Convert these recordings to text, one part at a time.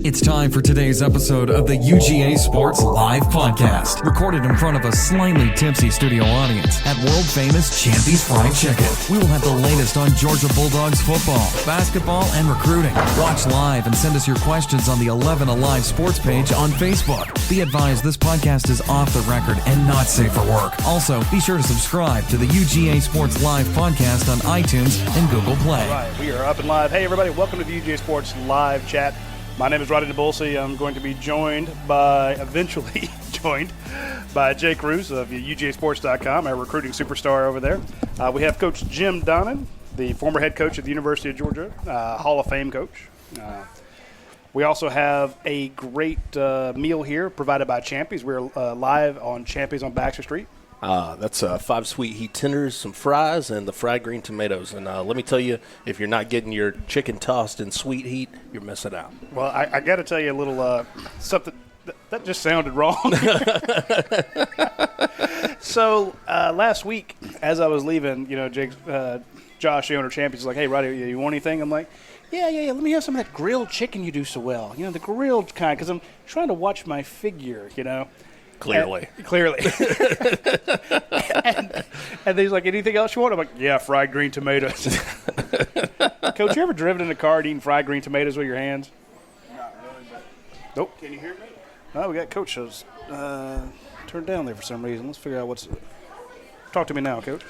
It's time for today's episode of the UGA Sports Live Podcast, recorded in front of a slightly tipsy studio audience at world-famous Champy's Fried Chicken. We will have the latest on Georgia Bulldogs football, basketball, and recruiting. Watch live and send us your questions on the 11 Alive Sports page on Facebook. Be advised this podcast is off the record and not safe for work. Also, be sure to subscribe to the UGA Sports Live Podcast on iTunes and Google Play. All right, we are up and live. Hey, everybody, welcome to the UGA Sports Live Chat. My name is Rodney DeBulsey. I'm going to be eventually joined by Jake Cruz of UGAsports.com, our recruiting superstar over there. We have Coach Jim Donnan, the former head coach at the University of Georgia, Hall of Fame coach. We also have a great meal here provided by Champy's. We're live on Champy's on Baxter Street. That's 5 sweet heat tenders, some fries, and the fried green tomatoes. And let me tell you, if you're not getting your chicken tossed in sweet heat, you're missing out. Well, I got to tell you a little something that just sounded wrong. So last week, as I was leaving, Josh, the owner of Champions, was like, "Hey, Roddy, you want anything?" I'm like, Yeah. Let me have some of that grilled chicken you do so well. You know, the grilled kind, because I'm trying to watch my figure. Clearly. and he's like, anything else you want? I'm like, yeah, fried green tomatoes. Coach, you ever driven in a car and eating fried green tomatoes with your hands? Not really, but nope. Can you hear me? No, we got Coach shows turned down there for some reason. Let's figure out what's – talk to me now, Coach.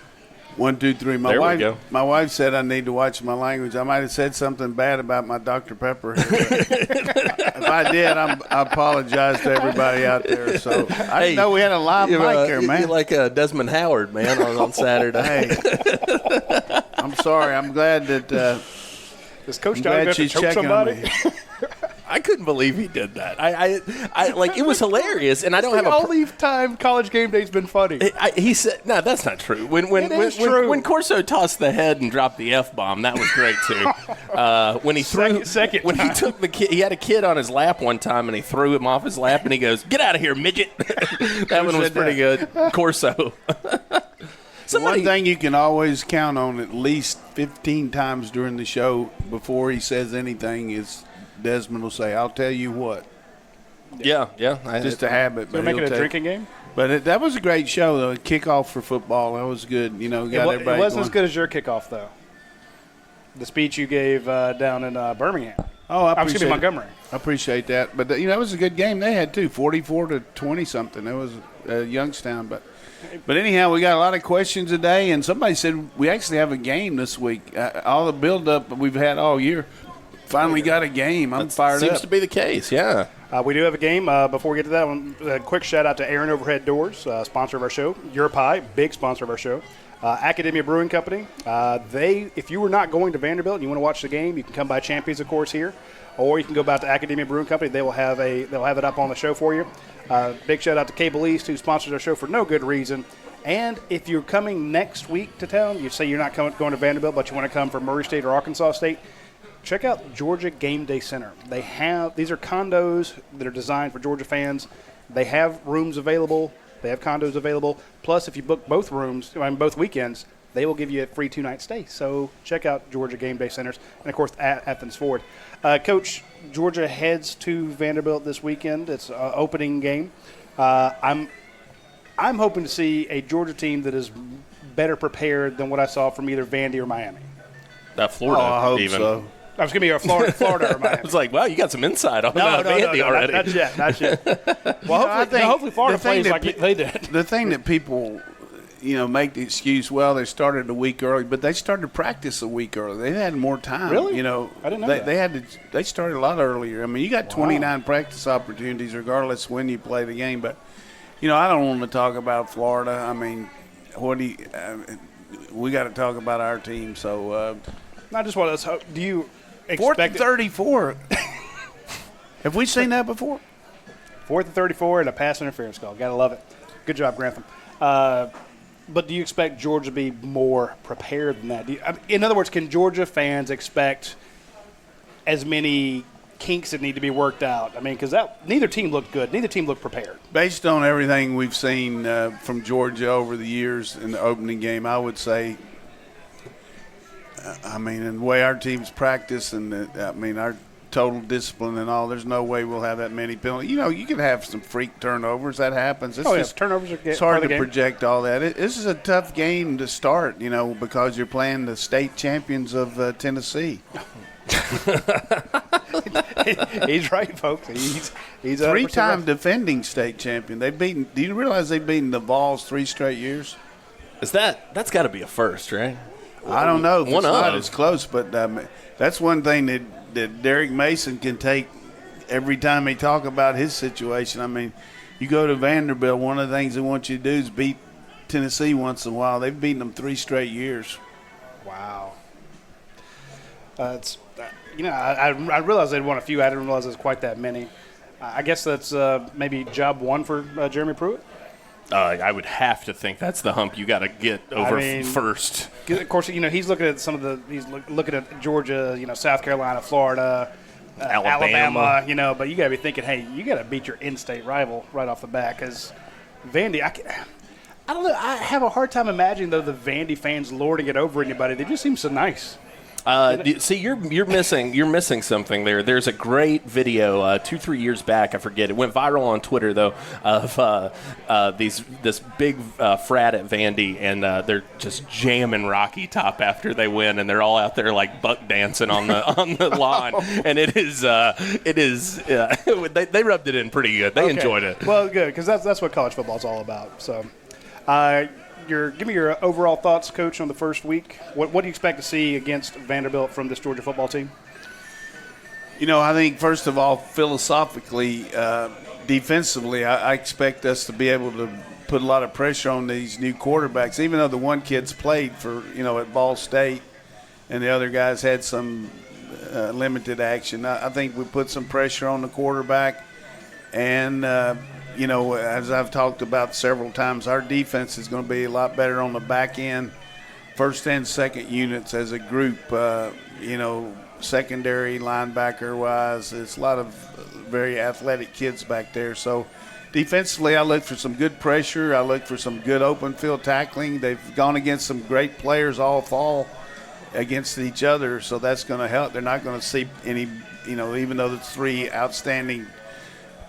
1, 2, 3. There we go. My wife said I need to watch my language. I might have said something bad about my Dr. Pepper. If I did, I apologize to everybody out there. So I didn't know we had a live mic here, man. You're like Desmond Howard, man, on Saturday. Hey, I'm sorry. I'm glad that Does Coach John have to choke somebody? I couldn't believe he did that. I it was hilarious, and I don't have the only time College Game Day's been funny. He said, "No, that's not true." When true. When Corso tossed the head and dropped the F-bomb, that was great too. When he threw he took the kid, he had a kid on his lap one time, and he threw him off his lap, and he goes, "Get out of here, midget!" That one was pretty good. Corso. One thing you can always count on at least 15 times during the show before he says anything is Desmond will say, "I'll tell you what." Yeah. Just a habit. So make it a drinking game? But that was a great show, though. Kickoff for football. That was good. It wasn't as good as your kickoff, though. The speech you gave down in Birmingham. Oh, Montgomery. I appreciate that. But, that was a good game they had, too, 44-20-something. That was Youngstown. But anyhow, we got a lot of questions today, and somebody said we actually have a game this week. All the build-up we've had all year. Finally got a game. I'm fired up. Seems to be the case, yeah. We do have a game. Before we get to that one, a quick shout-out to Aaron Overhead Doors, sponsor of our show. Your Pie, big sponsor of our show. Academia Brewing Company. If you were not going to Vanderbilt and you want to watch the game, you can come by Champions, of course, here. Or you can go back to Academia Brewing Company. They'll have it up on the show for you. Big shout-out to Cable East, who sponsors our show for no good reason. And if you're coming next week to town, you say you're not going to Vanderbilt, but you want to come from Murray State or Arkansas State, check out Georgia Game Day Center. These are condos that are designed for Georgia fans. They have rooms available. They have condos available. Plus, if you book both weekends, they will give you a free 2-night stay. So check out Georgia Game Day Centers. And, of course, Athens Ford. Coach, Georgia heads to Vanderbilt this weekend. It's an opening game. I'm hoping to see a Georgia team that is better prepared than what I saw from either Vandy or Miami. Florida, I hope even. So. I was going to be a Florida or Miami. I was like, wow, you got some insight on Vandy already. Not yet. Well, hopefully Florida plays like they did. The thing that people, make the excuse, well, they started a week early, but they started practice a week early. They had more time. Really? I didn't know that. They started a lot earlier. I mean, you got 29 practice opportunities regardless when you play the game. But, I don't want to talk about Florida. I mean, we got to talk about our team. So, I just want to – do you – 4th and 34. Have we seen that before? 4th and 34 and a pass interference call. Got to love it. Good job, Grantham. But do you expect Georgia to be more prepared than that? In other words, can Georgia fans expect as many kinks that need to be worked out? I mean, because neither team looked good. Neither team looked prepared. Based on everything we've seen from Georgia over the years in the opening game, I would say – and the way our teams practice, and our total discipline and all, there's no way we'll have that many penalties. You can have some freak turnovers. That happens. It's turnovers are it's hard to project all that. This is a tough game to start, because you're playing the state champions of Tennessee. He's right, folks. He's a 3-time defending state champion. Do you realize they've beaten the Vols 3 straight years? That's got to be a first, right? I don't know if it's not as close, but that's one thing that Derek Mason can take every time he talk about his situation. I mean, you go to Vanderbilt, one of the things they want you to do is beat Tennessee once in a while. They've beaten them 3 straight years. Wow. I realized they'd won a few. I didn't realize it was quite that many. I guess that's maybe job 1 for Jeremy Pruitt. I would have to think that's the hump you got to get over first. Of course, he's looking at he's looking at Georgia, South Carolina, Florida, Alabama, but you got to be thinking, hey, you got to beat your in-state rival right off the bat because Vandy, I don't know. I have a hard time imagining, though, the Vandy fans lording it over anybody. They just seem so nice. See, you're missing something there. There's a great video 2-3 years back. I forget. It went viral on Twitter though of this big frat at Vandy, and they're just jamming Rocky Top after they win, and they're all out there like buck dancing on the lawn, and it is they rubbed it in pretty good. They enjoyed it. Well, good because that's what college football is all about. So. Give me your overall thoughts, Coach, on the first week. What do you expect to see against Vanderbilt from this Georgia football team? I think, first of all, philosophically, defensively, I expect us to be able to put a lot of pressure on these new quarterbacks, even though the one kid's played for, at Ball State and the other guys had some limited action. I think we put some pressure on the quarterback and as I've talked about several times, our defense is going to be a lot better on the back end, first and second units as a group, secondary linebacker-wise. It's a lot of very athletic kids back there. So defensively, I look for some good pressure. I look for some good open field tackling. They've gone against some great players all fall against each other, so that's going to help. They're not going to see any, even though the 3 outstanding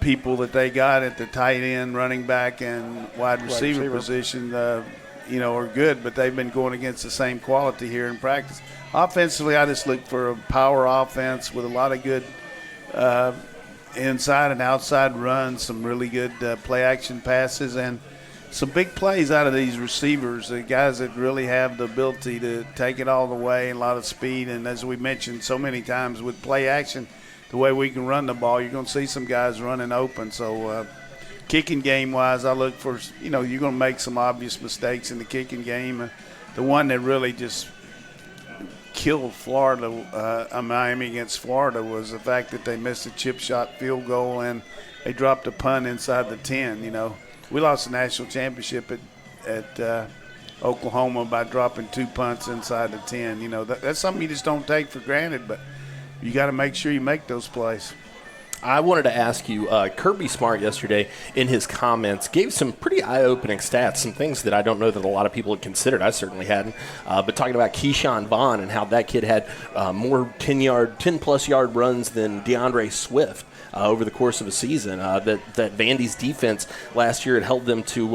people that they got at the tight end, running back, and wide receiver position, are good, but they've been going against the same quality here in practice. Offensively, I just look for a power offense with a lot of good inside and outside runs, some really good play-action passes, and some big plays out of these receivers, the guys that really have the ability to take it all the way, and a lot of speed. And as we mentioned so many times with play-action, the way we can run the ball, you're going to see some guys running open. So kicking game-wise, I look for, you're going to make some obvious mistakes in the kicking game. The one that really just killed Miami against Florida was the fact that they missed a chip shot field goal and they dropped a punt inside the 10. We lost the national championship at Oklahoma by dropping 2 punts inside the 10. That's something you just don't take for granted, but you got to make sure you make those plays. I wanted to ask you, Kirby Smart yesterday in his comments gave some pretty eye-opening stats, some things that I don't know that a lot of people had considered. I certainly hadn't. But talking about Keyshawn Vaughn and how that kid had more 10-plus yard runs than DeAndre Swift over the course of a season. That Vandy's defense last year had held them to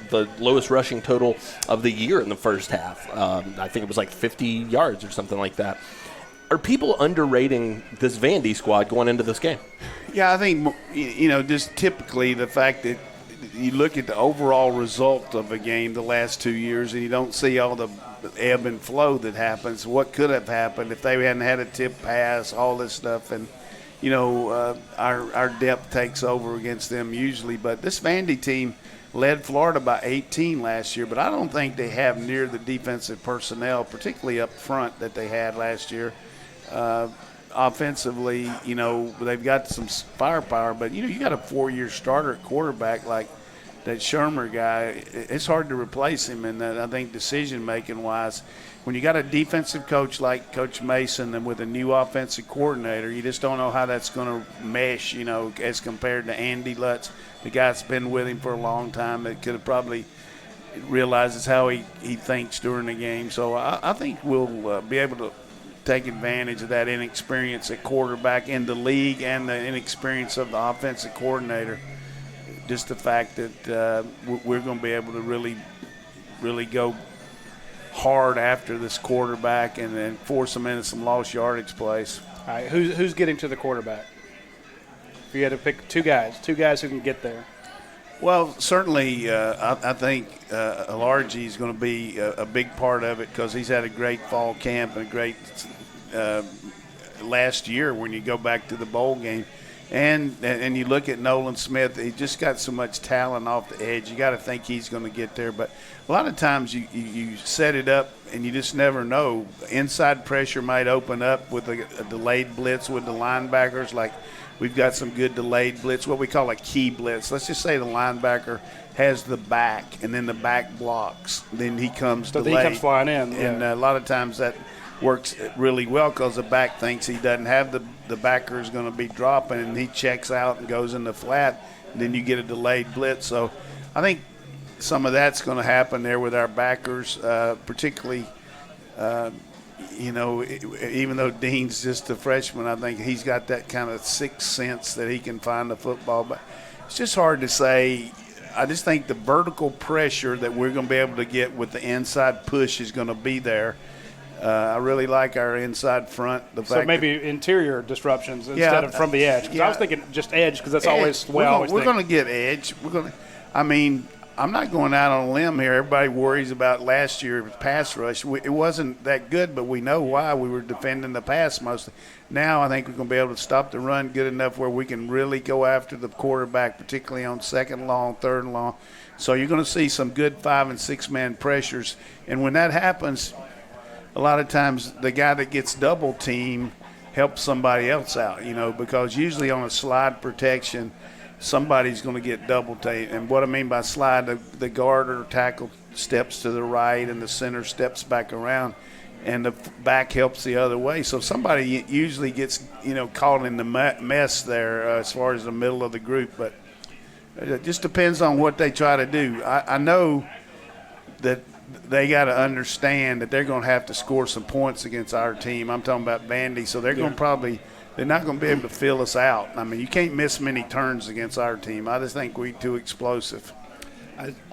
the lowest rushing total of the year in the first half. I think it was like 50 yards or something like that. Are people underrating this Vandy squad going into this game? Yeah, I think, just typically the fact that you look at the overall result of a game the last 2 years and you don't see all the ebb and flow that happens, what could have happened if they hadn't had a tip pass, all this stuff. And, our depth takes over against them usually. But this Vandy team led Florida by 18 last year, but I don't think they have near the defensive personnel, particularly up front, that they had last year. Offensively, they've got some firepower, but, you got a 4-year starter at quarterback like that Shermer guy. It's hard to replace him, and I think decision-making wise, when you got a defensive coach like Coach Mason and with a new offensive coordinator, you just don't know how that's going to mesh, as compared to Andy Lutz, the guy that's been with him for a long time that could have probably realizes how he thinks during the game. So I think we'll be able to take advantage of that inexperience at quarterback in the league and the inexperience of the offensive coordinator. Just the fact that we're going to be able to really go hard after this quarterback and then force them into some lost yardage plays. All right, who's getting to the quarterback? If you had to pick two guys who can get there. Well, certainly I think Alargy is going to be a big part of it because he's had a great fall camp and a great last year when you go back to the bowl game. And you look at Nolan Smith, he just got so much talent off the edge. You got to think he's going to get there. But a lot of times you set it up and you just never know. Inside pressure might open up with a delayed blitz with the linebackers. Like we've got some good delayed blitz, what we call a key blitz. Let's just say the linebacker has the back and then the back blocks. Then he comes delayed. He comes flying in. And a lot of times that works really well because the back thinks he doesn't have the backer is going to be dropping, and he checks out and goes in the flat. And then you get a delayed blitz. So I think some of that's going to happen there with our backers, particularly, even though Dean's just a freshman, I think he's got that kind of sixth sense that he can find the football. But it's just hard to say. I just think the vertical pressure that we're going to be able to get with the inside push is going to be there. I really like our inside front. So maybe interior disruptions instead of from the edge. Because I was thinking just edge because that's always the way I always think. We're going to get edge. I'm not going out on a limb here. Everybody worries about last year's pass rush. It wasn't that good, but we know why. We were defending the pass mostly. Now I think we're going to be able to stop the run good enough where we can really go after the quarterback, particularly on second and long, third and long. So you're going to see some good 5- and 6-man pressures. And when that happens, a lot of times the guy that gets double teamed helps somebody else out, because usually on a slide protection, somebody's going to get double teamed. And what I mean by slide, the guard or tackle steps to the right and the center steps back around, and the back helps the other way. So somebody usually gets, caught in the mess there as far as the middle of the group. But it just depends on what they try to do. I know that they got to understand that they're going to have to score some points against our team. I'm talking about Vandy, so they're going to they're not going to be able to fill us out. I mean, you can't miss many turns against our team. I just think we're too explosive.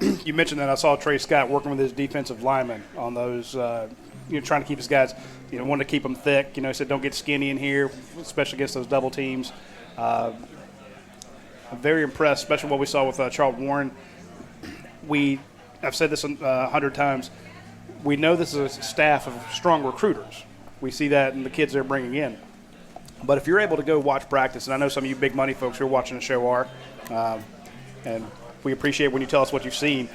You mentioned that I saw Trey Scott working with his defensive linemen on those, trying to keep his guys, wanting to keep them thick. He said don't get skinny in here, especially against those double teams. I'm very impressed, especially what we saw with Charles Warren. I've said this 100 times. We know this is a staff of strong recruiters. We see that in the kids they're bringing in. But if you're able to go watch practice, and I know some of you big money folks who are watching the show are, and we appreciate when you tell us what you've seen.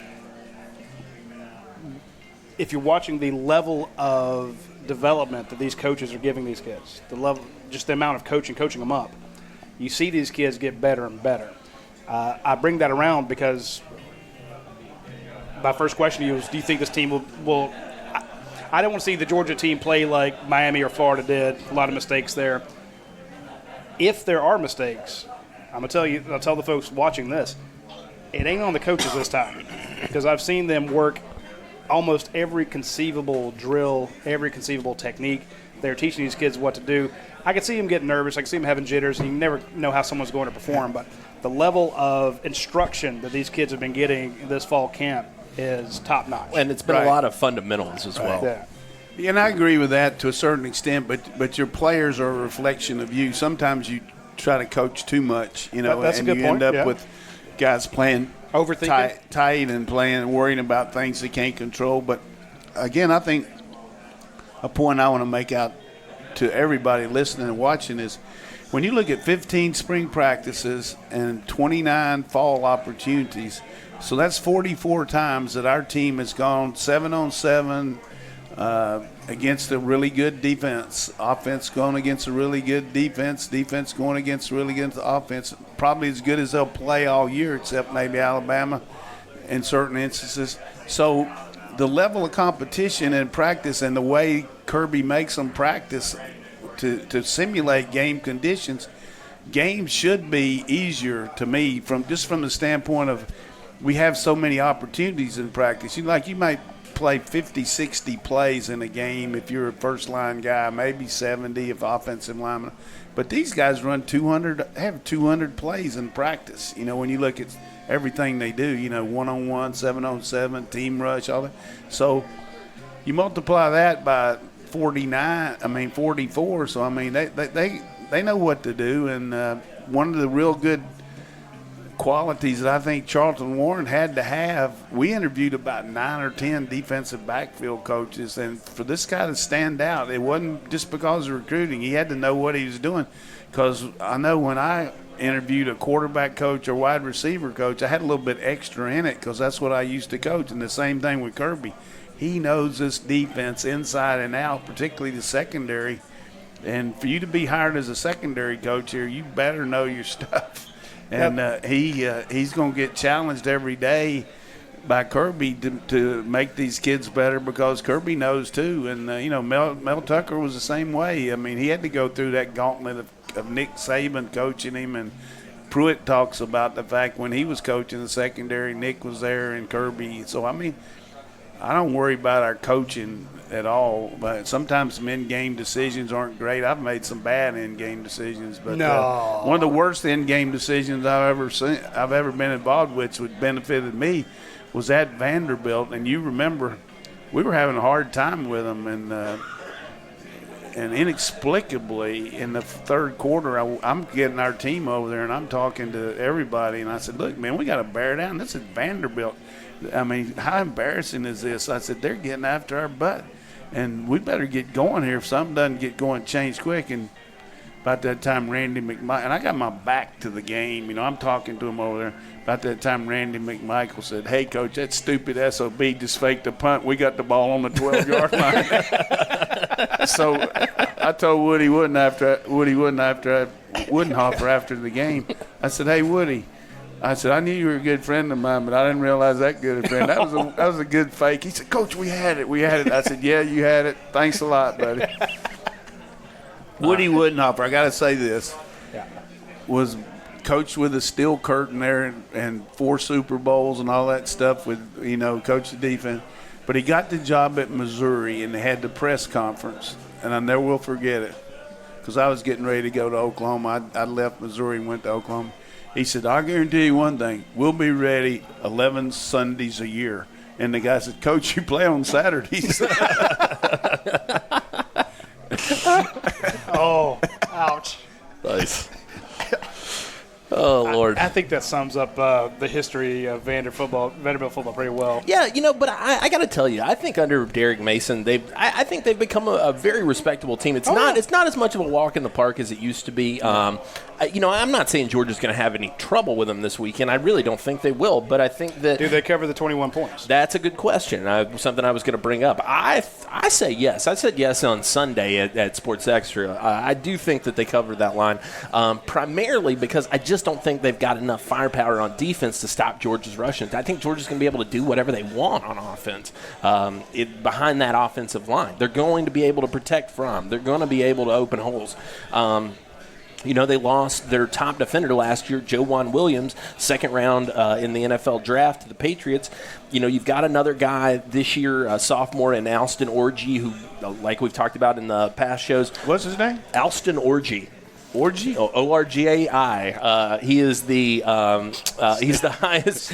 If you're watching the level of development that these coaches are giving these kids, just the amount of coaching them up, you see these kids get better and better. I bring that around because my first question to you is, do you think this team will I don't want to see the Georgia team play like Miami or Florida did, a lot of mistakes there. If there are mistakes, I'll tell the folks watching this, it ain't on the coaches this time, because I've seen them work almost every conceivable drill, every conceivable technique. They're teaching these kids what to do. I can see them getting nervous. I can see them having jitters. You never know how someone's going to perform, but the level of instruction that these kids have been getting this fall camp is top-notch. And it's been a lot of fundamentals as well. Yeah. And I agree with that to a certain extent, but your players are a reflection of you. Sometimes you try to coach too much, That's and a good you point, end up with guys playing tight and worrying about things they can't control. But, again, I think a point I want to make out to everybody listening and watching is when you look at 15 spring practices and 29 fall opportunities, so that's 44 times that our team has gone 7-on-7 against a really good defense. Offense going against a really good defense. Defense going against a really good offense. Probably as good as they'll play all year, except maybe Alabama in certain instances. So the level of competition in practice and the way Kirby makes them practice to simulate game conditions, games should be easier to me from the standpoint of we have so many opportunities in practice. You might play 50, 60 plays in a game if you're a first-line guy, maybe 70 if offensive lineman. But these guys run 200 plays in practice. You know, when you look at everything they do, you know, 1-on-1, 7-on-7, team rush, all that. So you multiply that by 44. So, I mean, they know what to do. And one of the real good qualities that I think Charlton Warren had to have, we interviewed about 9 or 10 defensive backfield coaches, and for this guy to stand out, it wasn't just because of recruiting. He had to know what he was doing, because I know when I interviewed a quarterback coach or wide receiver coach, I had a little bit extra in it because that's what I used to coach, and the same thing with Kirby. He knows this defense inside and out, particularly the secondary, and for you to be hired as a secondary coach here, you better know your stuff. And he's going to get challenged every day by Kirby to make these kids better, because Kirby knows too. And, Mel Tucker was the same way. I mean, he had to go through that gauntlet of Nick Saban coaching him. And Pruitt talks about the fact when he was coaching the secondary, Nick was there and Kirby. So, I mean, I don't worry about our coaching at all, but sometimes some in-game decisions aren't great. I've made some bad in-game decisions, but one of the worst in-game decisions I've ever been involved with, which benefited me, was at Vanderbilt. And you remember, we were having a hard time with them, and inexplicably in the third quarter, I'm getting our team over there, and I'm talking to everybody, and I said, "Look, man, we got to bear down. This is Vanderbilt. I mean, how embarrassing is this?" I said, "They're getting after our butt, and we better get going here. If something doesn't get going, change quick." And about that time, Randy McMichael, and I got my back to the game. You know, I'm talking to him over there. About that time, Randy McMichael said, "Hey, Coach, that stupid SOB just faked a punt. We got the ball on the 12-yard line." So I told Woody Woodenhofer after the game, I said, "Hey, Woody," I said, "I knew you were a good friend of mine, but I didn't realize that good a friend. That was a good fake." He said, "Coach, we had it. I said, "Yeah, you had it. Thanks a lot, buddy." Woody Woodenhofer, I got to say this, was coached with a steel curtain there and 4 Super Bowls and all that stuff with, coach the defense. But he got the job at Missouri, and they had the press conference, and I never will forget it, because I was getting ready to go to Oklahoma. I left Missouri and went to Oklahoma. He said, "I'll guarantee you one thing. We'll be ready 11 Sundays a year." And the guy said, "Coach, you play on Saturdays." Oh, ouch. Nice. Oh, Lord. I think that sums up the history of Vanderbilt football pretty well. Yeah, but I got to tell you, I think under Derek Mason, I think they've become a very respectable team. It's not as much of a walk in the park as it used to be. I'm not saying Georgia's going to have any trouble with them this weekend. I really don't think they will, but I think that – Do they cover the 21 points? That's a good question. Something I was going to bring up. I say yes. I said yes on Sunday at Sports Extra. I do think that they covered that line, primarily because I just don't think they've got enough firepower on defense to stop Georgia's rushing. I think Georgia's going to be able to do whatever they want on offense behind that offensive line. They're going to be able to protect from. They're going to be able to open holes. They lost their top defender last year, Joejuan Williams, second round in the NFL draft to the Patriots. You've got another guy this year, a sophomore in Alston Orji, who, like we've talked about in the past shows. What's his name? Alston Orji. Orgy? Orgai. He is the he's the highest.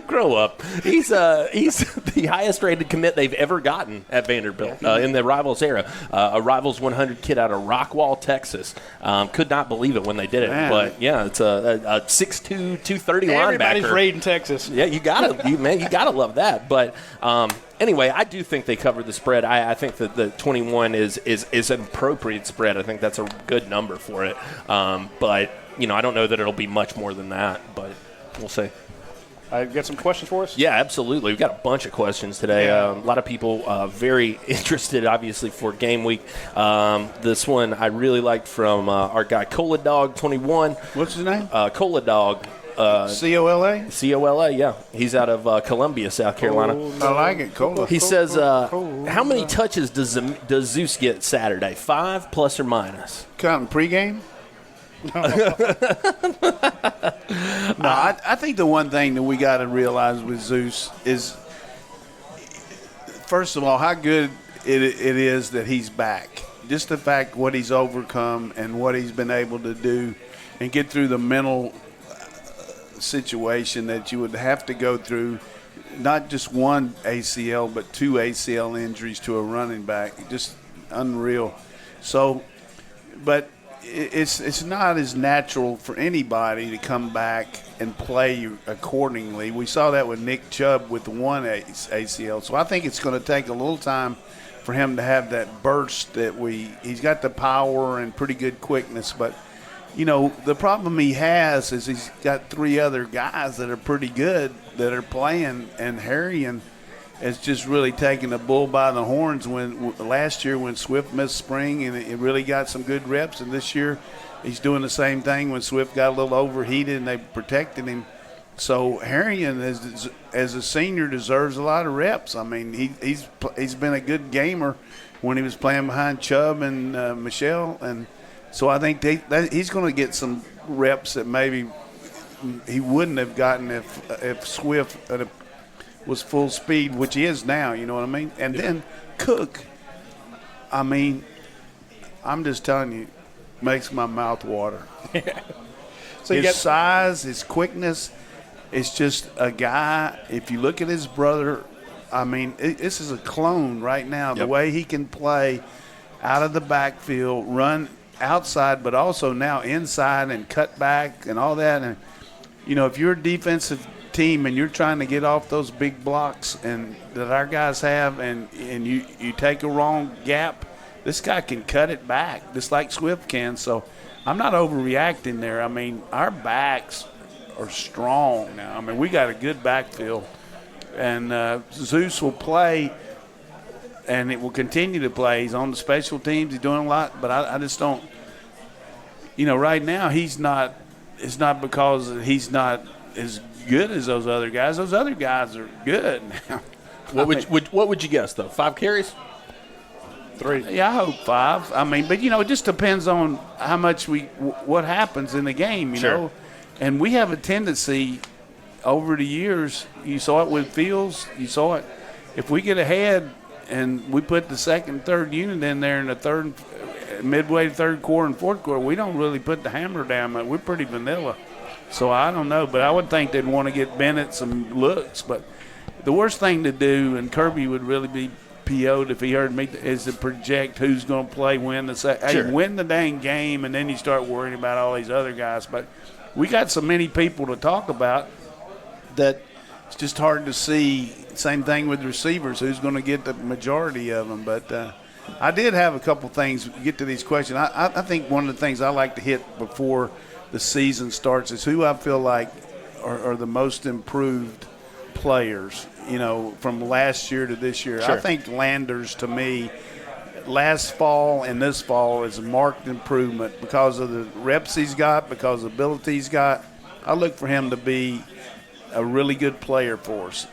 Grow up. He's the highest rated commit they've ever gotten at Vanderbilt in the Rivals era. A Rivals 100 kid out of Rockwall, Texas. Could not believe it when they did it, but yeah, it's a 6'2", 230 linebacker. Everybody's raiding Texas. Yeah, you gotta love that. But anyway, I do think they covered the spread. I think that the 21 is an appropriate spread. I think that's a good number for it. But, I don't know that it'll be much more than that, but we'll see. Got some questions for us? Yeah, absolutely. We've got a bunch of questions today. A lot of people very interested, obviously, for game week. This one I really liked from our guy, Cola Dog 21. What's his name? Cola Dog. Cola? Cola, yeah. He's out of Columbia, South Carolina. I like it, Cola. He says, how many touches does Zeus get Saturday? 5 plus or minus? Counting pregame? No, I think the one thing that we got to realize with Zeus is first of all, how good it is that he's back. Just the fact what he's overcome and what he's been able to do and get through the mental situation that you would have to go through, not just one ACL but 2 ACL injuries to a running back. Just unreal. So, but it's not as natural for anybody to come back and play accordingly. We saw that with Nick Chubb with the 1 ACL. So I think it's going to take a little time for him to have that burst that he's got the power and pretty good quickness. But, the problem he has is he's got 3 other guys that are pretty good that are playing, and Harrion has just really taken the bull by the horns last year when Swift missed spring and it really got some good reps, and this year he's doing the same thing when Swift got a little overheated and they protected him. So Harrion, as a senior, deserves a lot of reps. I mean, he's been a good gamer when he was playing behind Chubb and Michelle, and so I think he's going to get some reps that maybe he wouldn't have gotten if Swift was full speed, which he is now, you know what I mean? And then Cook, I mean, I'm just telling you, makes my mouth water. So his size, his quickness, it's just a guy, if you look at his brother, I mean, this is a clone right now. Yep. The way he can play out of the backfield, run outside, but also now inside and cut back and all that. And, if you're a defensive team and you're trying to get off those big blocks and that our guys have, and you take a wrong gap, this guy can cut it back just like Swift can. So I'm not overreacting there. I mean, our backs are strong now. I mean, we got a good backfield, and Zeus will play, and it will continue to play. He's on the special teams. He's doing a lot, but I just don't. Right now he's not. It's not because he's not as good as those other guys. Those other guys are good now. What would you guess, though? 5 carries? 3. Yeah, I hope 5. I mean, but, it just depends on how much what happens in the game, you know. And we have a tendency over the years, you saw it with Fields, you saw it. If we get ahead and we put the second, third unit in there in the midway third quarter and fourth quarter, we don't really put the hammer down. We're pretty vanilla. So I don't know, but I would think they'd want to get Bennett some looks. But the worst thing to do, and Kirby would really be PO'd if he heard me, is to project who's going to play win the dang game, and then you start worrying about all these other guys. But we got so many people to talk about that it's just hard to see. Same thing with receivers, who's going to get the majority of them. But I did have a couple things, get to these questions. I think one of the things I like to hit before the season starts is who I feel like are the most improved players, from last year to this year. Sure. I think Landers, to me, last fall and this fall is a marked improvement because of the reps he's got, because of the ability he's got. I look for him to be a really good player for us.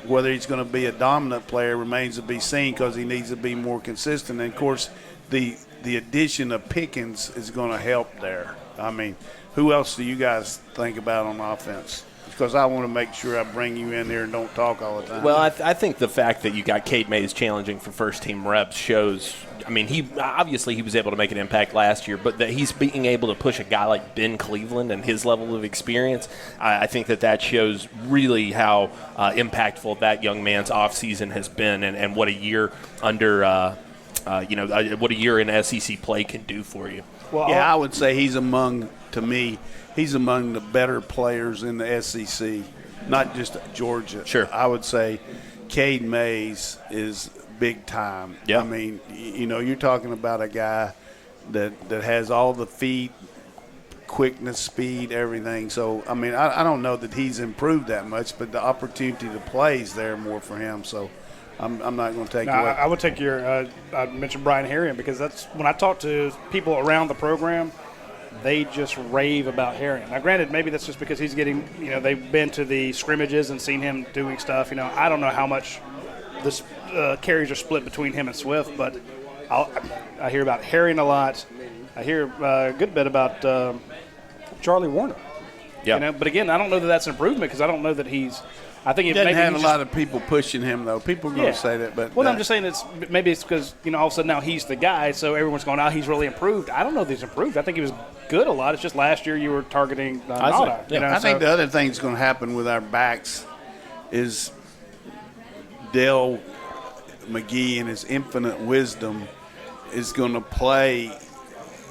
Whether he's going to be a dominant player remains to be seen because he needs to be more consistent. And, of course, the addition of Pickens is going to help there. I mean, who else do you guys think about on offense? Because I want to make sure I bring you in here and don't talk all the time. Well, I think the fact that you got Cade Mays challenging for first-team reps shows – I mean, he was able to make an impact last year, but that he's being able to push a guy like Ben Cleveland and his level of experience, I think that shows really how impactful that young man's offseason has been and what a year under what a year in SEC play can do for you. Well, yeah, I would say he's among the better players in the SEC, not just Georgia. Sure. I would say Cade Mays is big time. Yeah. I mean, you're talking about a guy that has all the feet, quickness, speed, everything. So, I mean, I don't know that he's improved that much, but the opportunity to play is there more for him. So, I'm not going to take away. I would take I mentioned Brian Harrion because that's when I talk to people around the program, they just rave about Harrion. Now, granted, maybe that's just because he's getting, they've been to the scrimmages and seen him doing stuff. I don't know how much this carries are split between him and Swift, but I hear about Harrion a lot. I hear a good bit about Charlie Warner. Yeah. But again, I don't know that that's an improvement because I don't know that he's I think he doesn't have a lot of people pushing him, though. People are going to say that. But I'm just saying maybe it's because, all of a sudden now he's the guy, so everyone's going, he's really improved. I don't know if he's improved. I think he was good a lot. It's just last year you were targeting Nana. I think the other thing that's going to happen with our backs is Dale McGee and his infinite wisdom is going to play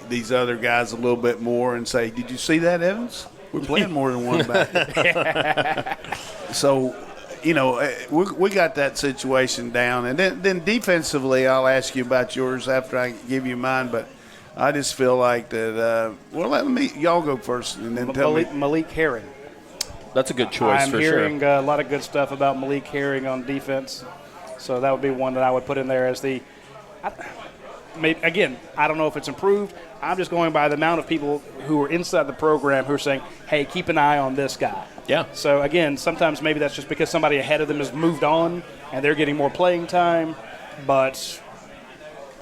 these other guys a little bit more and say, did you see that, Evans? We're playing more than one back. So, we got that situation down. And then defensively, I'll ask you about yours after I give you mine. But I just feel like that y'all go first and then tell me. Malik Herring. That's a good choice for sure. I'm hearing a lot of good stuff about Malik Herring on defense. So that would be one that I would put in there as again, I don't know if it's improved. I'm just going by the amount of people who are inside the program who are saying, hey, keep an eye on this guy. Yeah. So, again, sometimes maybe that's just because somebody ahead of them has moved on and they're getting more playing time. But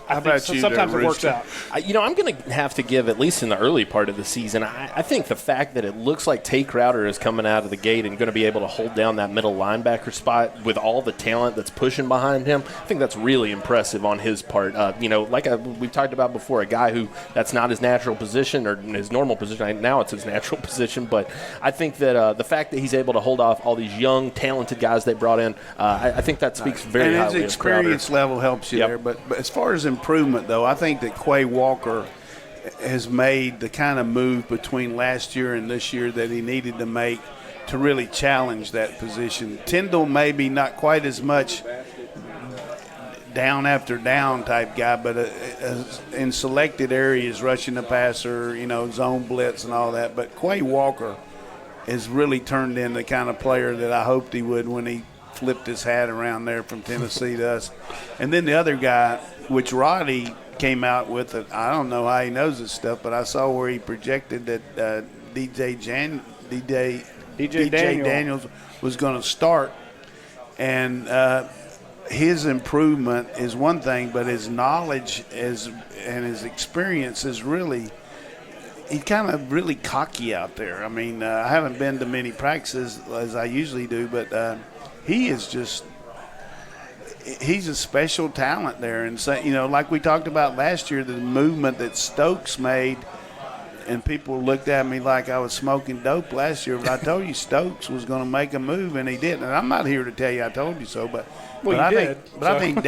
I think sometimes it works out. I'm going to have to give, at least in the early part of the season, I think the fact that it looks like Tay Crowder is coming out of the gate and going to be able to hold down that middle linebacker spot with all the talent that's pushing behind him, I think that's really impressive on his part. We've talked about before, a guy who that's not his natural position or his normal position. Now it's his natural position, but I think that the fact that he's able to hold off all these young, talented guys they brought in, I think that speaks very highly of Crowder. And his experience level helps you there. But as far as improvement, though, I think that Quay Walker has made the kind of move between last year and this year that he needed to make to really challenge that position. Tyndall maybe not quite as much down after down type guy, but in selected areas, rushing the passer, zone blitz and all that. But Quay Walker has really turned into the kind of player that I hoped he would when he flipped his hat around there from Tennessee to us. And then the other guy, which Roddy came out with, I don't know how he knows this stuff, but I saw where he projected that DJ Daniels was going to start. And his improvement is one thing, but his knowledge and his experience is really – he's kind of really cocky out there. I mean, I haven't been to many practices as I usually do, but he is just – he's a special talent there. And, so, like we talked about last year, the movement that Stokes made, and people looked at me like I was smoking dope last year, but I told you Stokes was going to make a move, and he did. And I'm not here to tell you I told you so, but I think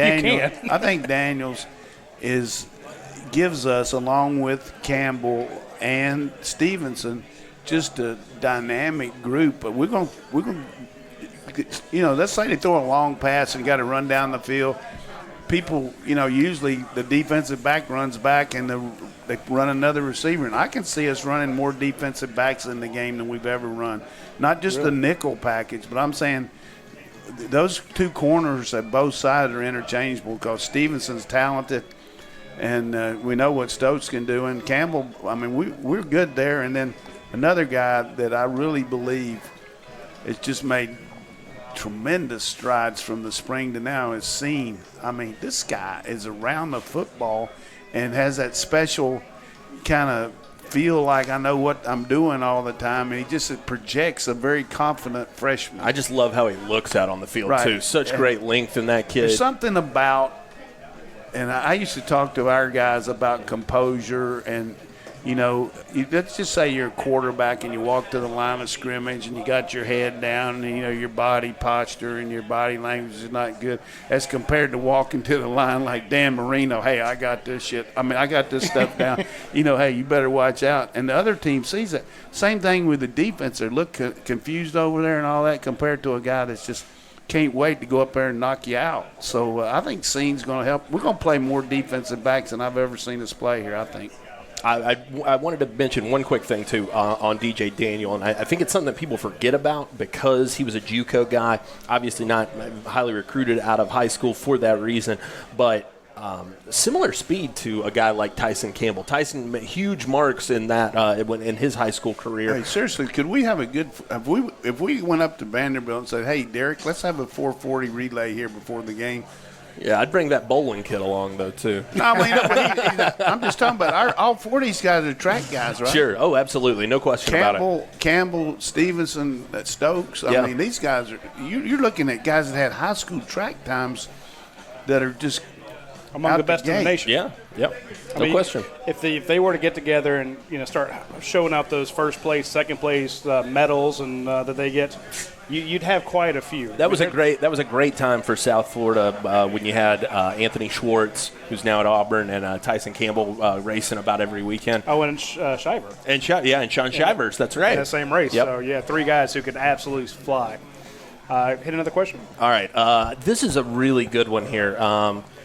Daniels gives us, along with Campbell and Stevenson, just a dynamic group. But we're going let's say they throw a long pass and got to run down the field. People, usually the defensive back runs back and they run another receiver. And I can see us running more defensive backs in the game than we've ever run. Not just the nickel package, but I'm saying those two corners at both sides are interchangeable because Stevenson's talented and we know what Stokes can do. And Campbell, I mean, we're good there. And then another guy that I really believe has just made tremendous strides from the spring to now is Seen. I mean, this guy is around the football and has that special kind of feel like I know what I'm doing all the time, and he just projects a very confident freshman. I just love how he looks out on the field, too. Such great length in that kid. There's something about, and I used to talk to our guys about composure and, let's just say you're a quarterback and you walk to the line of scrimmage and you got your head down and, your body posture and your body language is not good as compared to walking to the line like Dan Marino. Hey, I got this shit. I mean, I got this stuff down. Hey, you better watch out. And the other team sees that. Same thing with the defense. They look confused over there and all that compared to a guy that's just can't wait to go up there and knock you out. So I think Seen's going to help. We're going to play more defensive backs than I've ever seen us play here, I think. I wanted to mention one quick thing, too, on DJ Daniel, and I think it's something that people forget about because he was a JUCO guy, obviously not highly recruited out of high school for that reason, but similar speed to a guy like Tyson Campbell. Tyson made huge marks in that in his high school career. Hey, seriously, could we have a good if we went up to Vanderbilt and said, hey, Derek, let's have a 440 relay here before the game, Yeah, I'd bring that bowling kit along, though, too. No, I mean, I'm just talking about all 4 of these guys are track guys, right? Sure. Oh, absolutely. No question about it. Campbell, Stevenson, Stokes. I mean, these guys are – you're looking at guys that had high school track times that are just among the best in the nation. Yeah, yep. No question. If they were to get together and start showing out those first place, second place medals and that they get – you'd have quite a few. That was a great time for South Florida when you had Anthony Schwartz, who's now at Auburn, and Tyson Campbell racing about every weekend. Oh, and Shiver. And Sean Shivers. That's right. In that same race. Yep. So 3 guys who could absolutely fly. Hit another question. All right. This is a really good one here,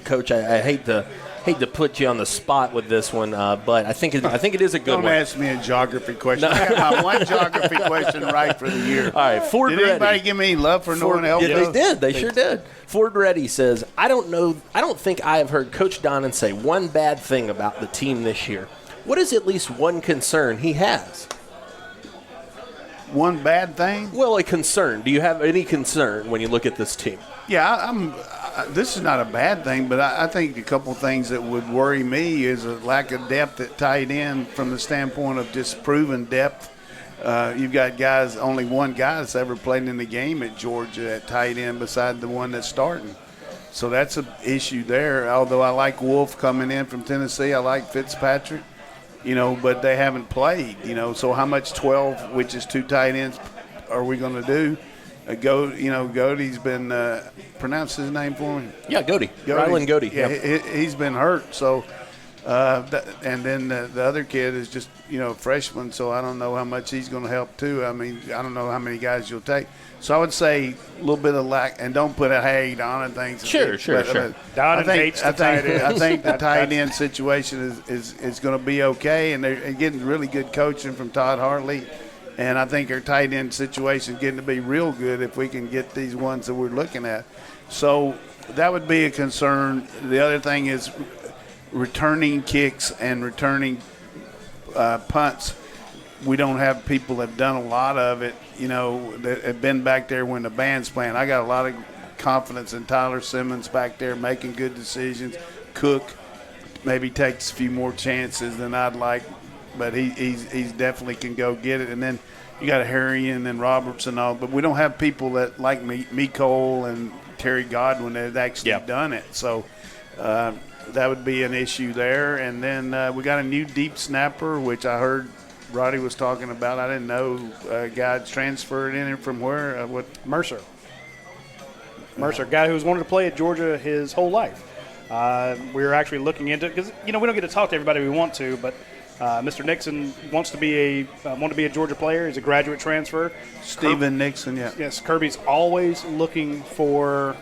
Coach. I hate to put you on the spot with this one, but I think it is a good one. Don't ask me a geography question. I got my one geography question right for the year. All right, Ford Did Reddy. anybody give me love for no one else? Yeah, they did. They sure did. Ford Reddy says, I don't think I have heard Coach Donnan say one bad thing about the team this year. What is at least one concern he has? One bad thing? Well, a concern. Do you have any concern when you look at this team? Yeah, this is not a bad thing, but I think a couple of things that would worry me is a lack of depth at tight end from the standpoint of just proven depth. You've got only one guy that's ever played in the game at Georgia at tight end beside the one that's starting. So that's an issue there. Although I like Wolf coming in from Tennessee, I like Fitzpatrick, but they haven't played, So how much 12, which is 2 tight ends, are we going to do? Godey's been pronounce his name for me. Yeah, Godey. Rylan Godey. Yeah, he's been hurt. So, and then the other kid is just freshman. So I don't know how much he's going to help too. I mean, I don't know how many guys you'll take. So I would say a little bit of lack, and don't put a Donnan things. Sure. Donnan hates the tight end. I think the tight end situation is going to be okay, and they're getting really good coaching from Todd Hartley. And I think our tight end situation is getting to be real good if we can get these ones that we're looking at. So that would be a concern. The other thing is returning kicks and returning punts. We don't have people that have done a lot of it, that have been back there when the band's playing. I got a lot of confidence in Tyler Simmons back there making good decisions. Cook maybe takes a few more chances than I'd like, but he's definitely can go get it. And then you got Harry and Roberts and all, but we don't have people that like Cole and Terry Godwin that have actually done it. So that would be an issue there. And then we got a new deep snapper, which I heard Roddy was talking about. I didn't know a guy transferred in from where? Mercer, guy who's wanted to play at Georgia his whole life. We were actually looking into it because we don't get to talk to everybody we want to, but Mr. Nixon wants to be a Georgia player. He's a graduate transfer. Stephen Nixon, yeah. Yes, Kirby's always looking for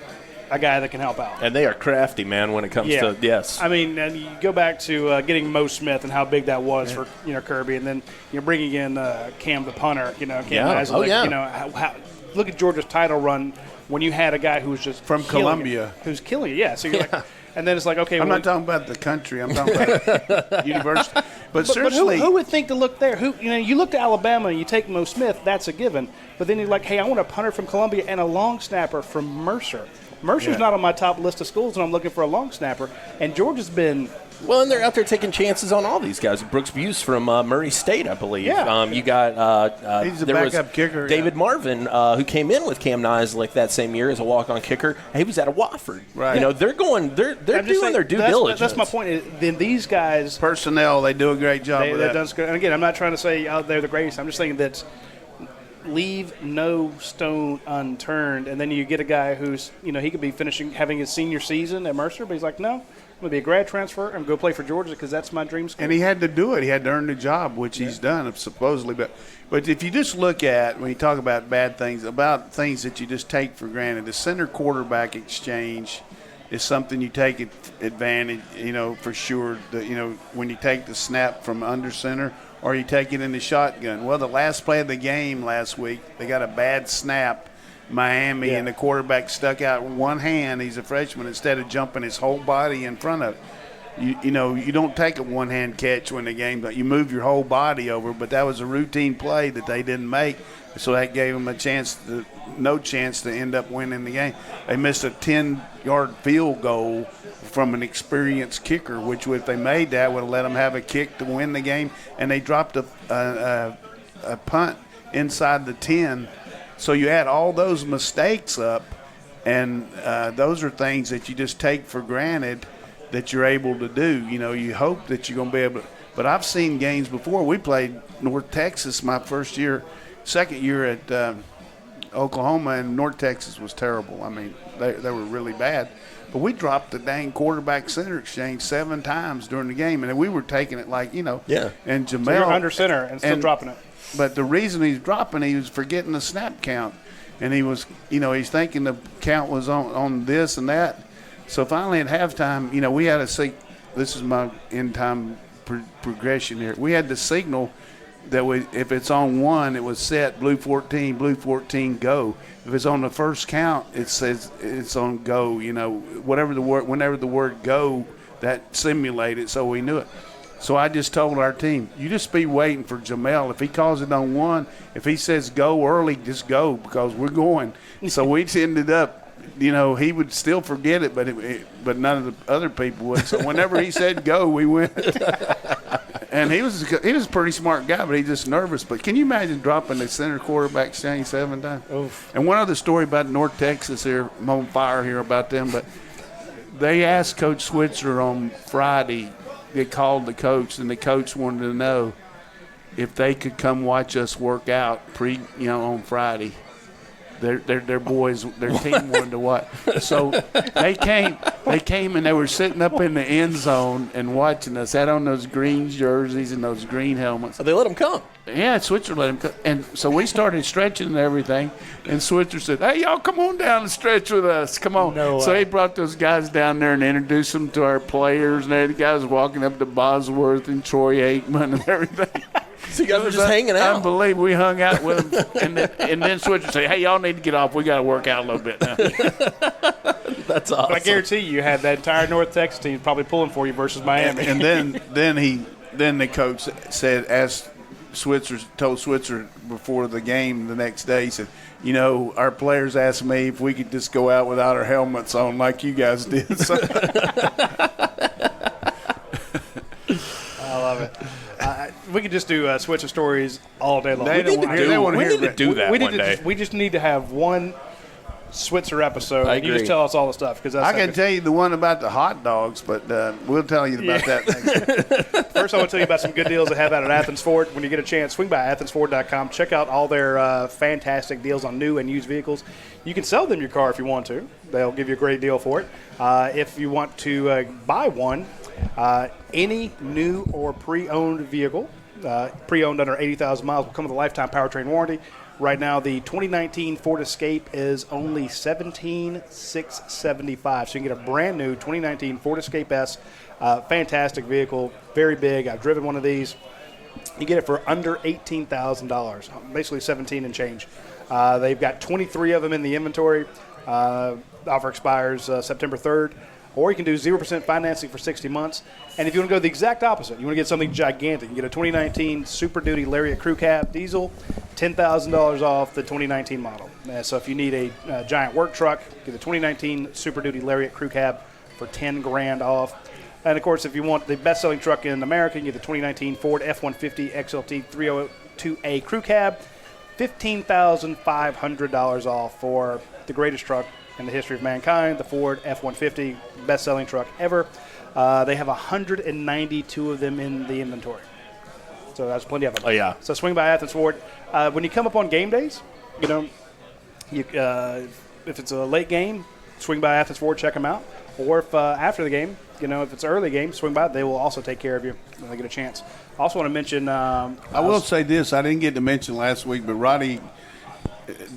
a guy that can help out. And they are crafty, man, when it comes to yes. I mean, and you go back to getting Mo Smith and how big that was for Kirby, and then bringing in Cam the punter. Look at Georgia's title run when you had a guy who was just from Columbia, who's killing it. Yeah, so you're like. And then it's like, okay. I'm not talking about the country. I'm talking about university. But seriously, who would think to look there? You look to Alabama and you take Mo Smith. That's a given. But then you're like, hey, I want a punter from Columbia and a long snapper from Mercer. Mercer's not on my top list of schools, and I'm looking for a long snapper. And Georgia's been. Well, and they're out there taking chances on all these guys. Brooks Buse from Murray State, I believe. Yeah. You got he's a backup kicker. David Marvin, who came in with Cam Nisley that same year as a walk-on kicker. He was out of Wofford. Right. They're doing their due diligence. That's my point. Then these guys, personnel, they do a great job. With that. And again, I'm not trying to say they're the greatest. I'm just saying that leave no stone unturned, and then you get a guy who's he could be having his senior season at Mercer, but he's like, no. I'm going to be a grad transfer. I'm going to go play for Georgia because that's my dream school. And he had to do it. He had to earn the job, which he's done, supposedly. But if you just look at, when you talk about bad things, about things that you just take for granted, the center quarterback exchange is something you take advantage, for sure. When you take the snap from under center or you take it in the shotgun. Well, the last play of the game last week, they got a bad snap. Miami, and the quarterback stuck out one hand. He's a freshman instead of jumping his whole body in front of it. you know, you don't take a one-hand catch when the game, you move your whole body over, but that was a routine play that they didn't make, so that gave them no chance to end up winning the game. They missed a 10-yard field goal from an experienced kicker, which if they made that would have let them have a kick to win the game, and they dropped a punt inside the 10. So you add all those mistakes up, and those are things that you just take for granted that you're able to do. You know, you hope that you're going to be able to. But I've seen games before. We played North Texas my second year at Oklahoma, and North Texas was terrible. I mean, they were really bad. But we dropped the dang quarterback center exchange 7 times during the game, and we were taking it like, you know. Yeah. And Jamel. So you're under center and still dropping it. But the reason he's dropping, he was forgetting the snap count. And he was, you know, he's thinking the count was on this and that. So finally at halftime, you know, we had to see, this is my end-time progression here. We had to signal that if it's on 1, it was set, blue 14, go. If it's on the first count, it says it's on go, you know, whenever the word go, that simulated, so we knew it. So I just told our team, you just be waiting for Jamel. If he calls it on 1, if he says go early, just go because we're going. So we ended up, you know, he would still forget it, but none of the other people would. So whenever he said go, we went. And he was a pretty smart guy, but he's just nervous. But can you imagine dropping the center quarterback exchange 7 times? Oof. And one other story about North Texas here, I'm on fire here about them, but they asked Coach Switzer on Friday. They called the coach, and the coach wanted to know if they could come watch us work out on Friday. Their boys, their team wanted to watch. So they came and they were sitting up in the end zone and watching us, had on those green jerseys and those green helmets. So they let them come. Yeah, Switzer let him come. And so we started stretching and everything, and Switzer said, hey, y'all come on down and stretch with us. Come on. No so he brought those guys down there and introduced them to our players, and the guys walking up to Bosworth and Troy Aikman and everything. So you guys were just hanging out. Unbelievable. We hung out with them, and then Switzer said, hey, y'all need to get off. We got to work out a little bit now. That's awesome. But I guarantee you had that entire North Texas team probably pulling for you versus Miami. And then the coach told Switzer before the game the next day, he said, you know, our players asked me if we could just go out without our helmets on like you guys did. So. I love it. We could just do Switzer stories all day long. We need to do that one day. We just need to have one Switzer episode. I agree. You just tell us all the stuff. I can tell you the one about the hot dogs, but we'll tell you about that next time. First, I want to tell you about some good deals they have out at Athens Ford. When you get a chance, swing by athensford.com. Check out all their fantastic deals on new and used vehicles. You can sell them your car if you want to. They'll give you a great deal for it. If you want to buy one, any new or pre-owned vehicle, pre-owned under 80,000 miles, will come with a lifetime powertrain warranty. Right now, the 2019 Ford Escape is only $17,675. So you can get a brand new 2019 Ford Escape S. Fantastic vehicle, very big. I've driven one of these. You get it for under $18,000, basically 17 and change. They've got 23 of them in the inventory. The offer expires September 3rd. Or you can do 0% financing for 60 months. And if you want to go the exact opposite, you want to get something gigantic, you can get a 2019 Super Duty Lariat Crew Cab diesel, $10,000 off the 2019 model. So if you need a giant work truck, get the 2019 Super Duty Lariat Crew Cab for $10,000 off. And, of course, if you want the best-selling truck in America, you get the 2019 Ford F-150 XLT 302A Crew Cab, $15,500 off for the greatest truck in the history of mankind, the Ford F-150, best-selling truck ever. They have 192 of them in the inventory. So that's plenty of them. Oh, yeah. So swing by Athens Ford. When you come up on game days, you know, if it's a late game, swing by Athens Ford, check them out. Or if after the game, you know, if it's an early game, swing by. They will also take care of you when they get a chance. I also want to mention I will say this. I didn't get to mention last week, but Roddy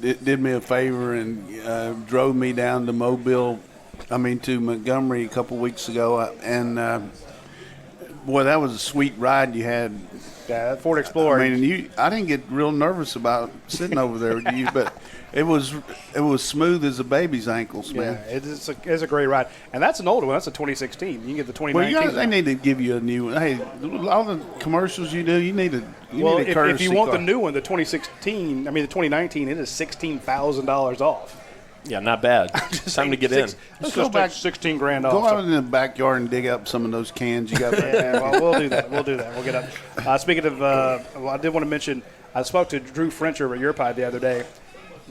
did me a favor and drove me down to Montgomery a couple weeks ago, and Boy, that was a sweet ride you had. Yeah, that Ford Explorer. I mean, I didn't get real nervous about sitting over there with you, but it was smooth as a baby's ankles, man. Yeah, it's a great ride. And that's an older one. That's a 2016. You can get the 2019. Well, they need to give you a new one. Hey, all the commercials you do, you need a courtesy if you want car. the new one, the 2019, it is $16,000 off. Yeah, not bad. Time to get in. Let's go back $16,000 off. Go out in the backyard and dig up some of those cans you got back there. Yeah, well, we'll do that. We'll get up. Speaking of, I did want to mention, I spoke to Drew French over at Your Pie the other day.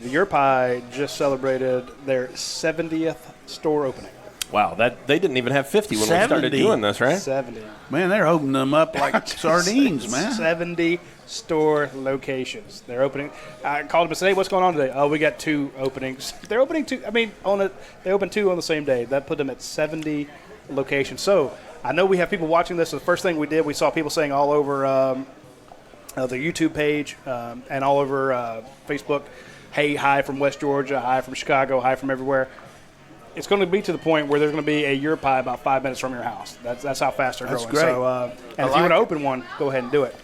The Your Pie just celebrated their 70th store opening. Wow, they didn't even have 50 when we started doing this, right? 70. Man, they're opening them up like sardines, man. 70 store locations. They're opening. I called them and said, hey, what's going on today? Oh, we got 2 openings. They're opening 2. I mean, they opened 2 on the same day. That put them at 70 locations. So I know we have people watching this. So the first thing we did, we saw people saying all over the YouTube page and all over Facebook, hey, hi from West Georgia, hi from Chicago, hi from everywhere. It's going to be to the point where there's going to be a Your Pie about 5 minutes from your house. That's how fast they're growing. That's great. So, and if you want to open one, go ahead and do it.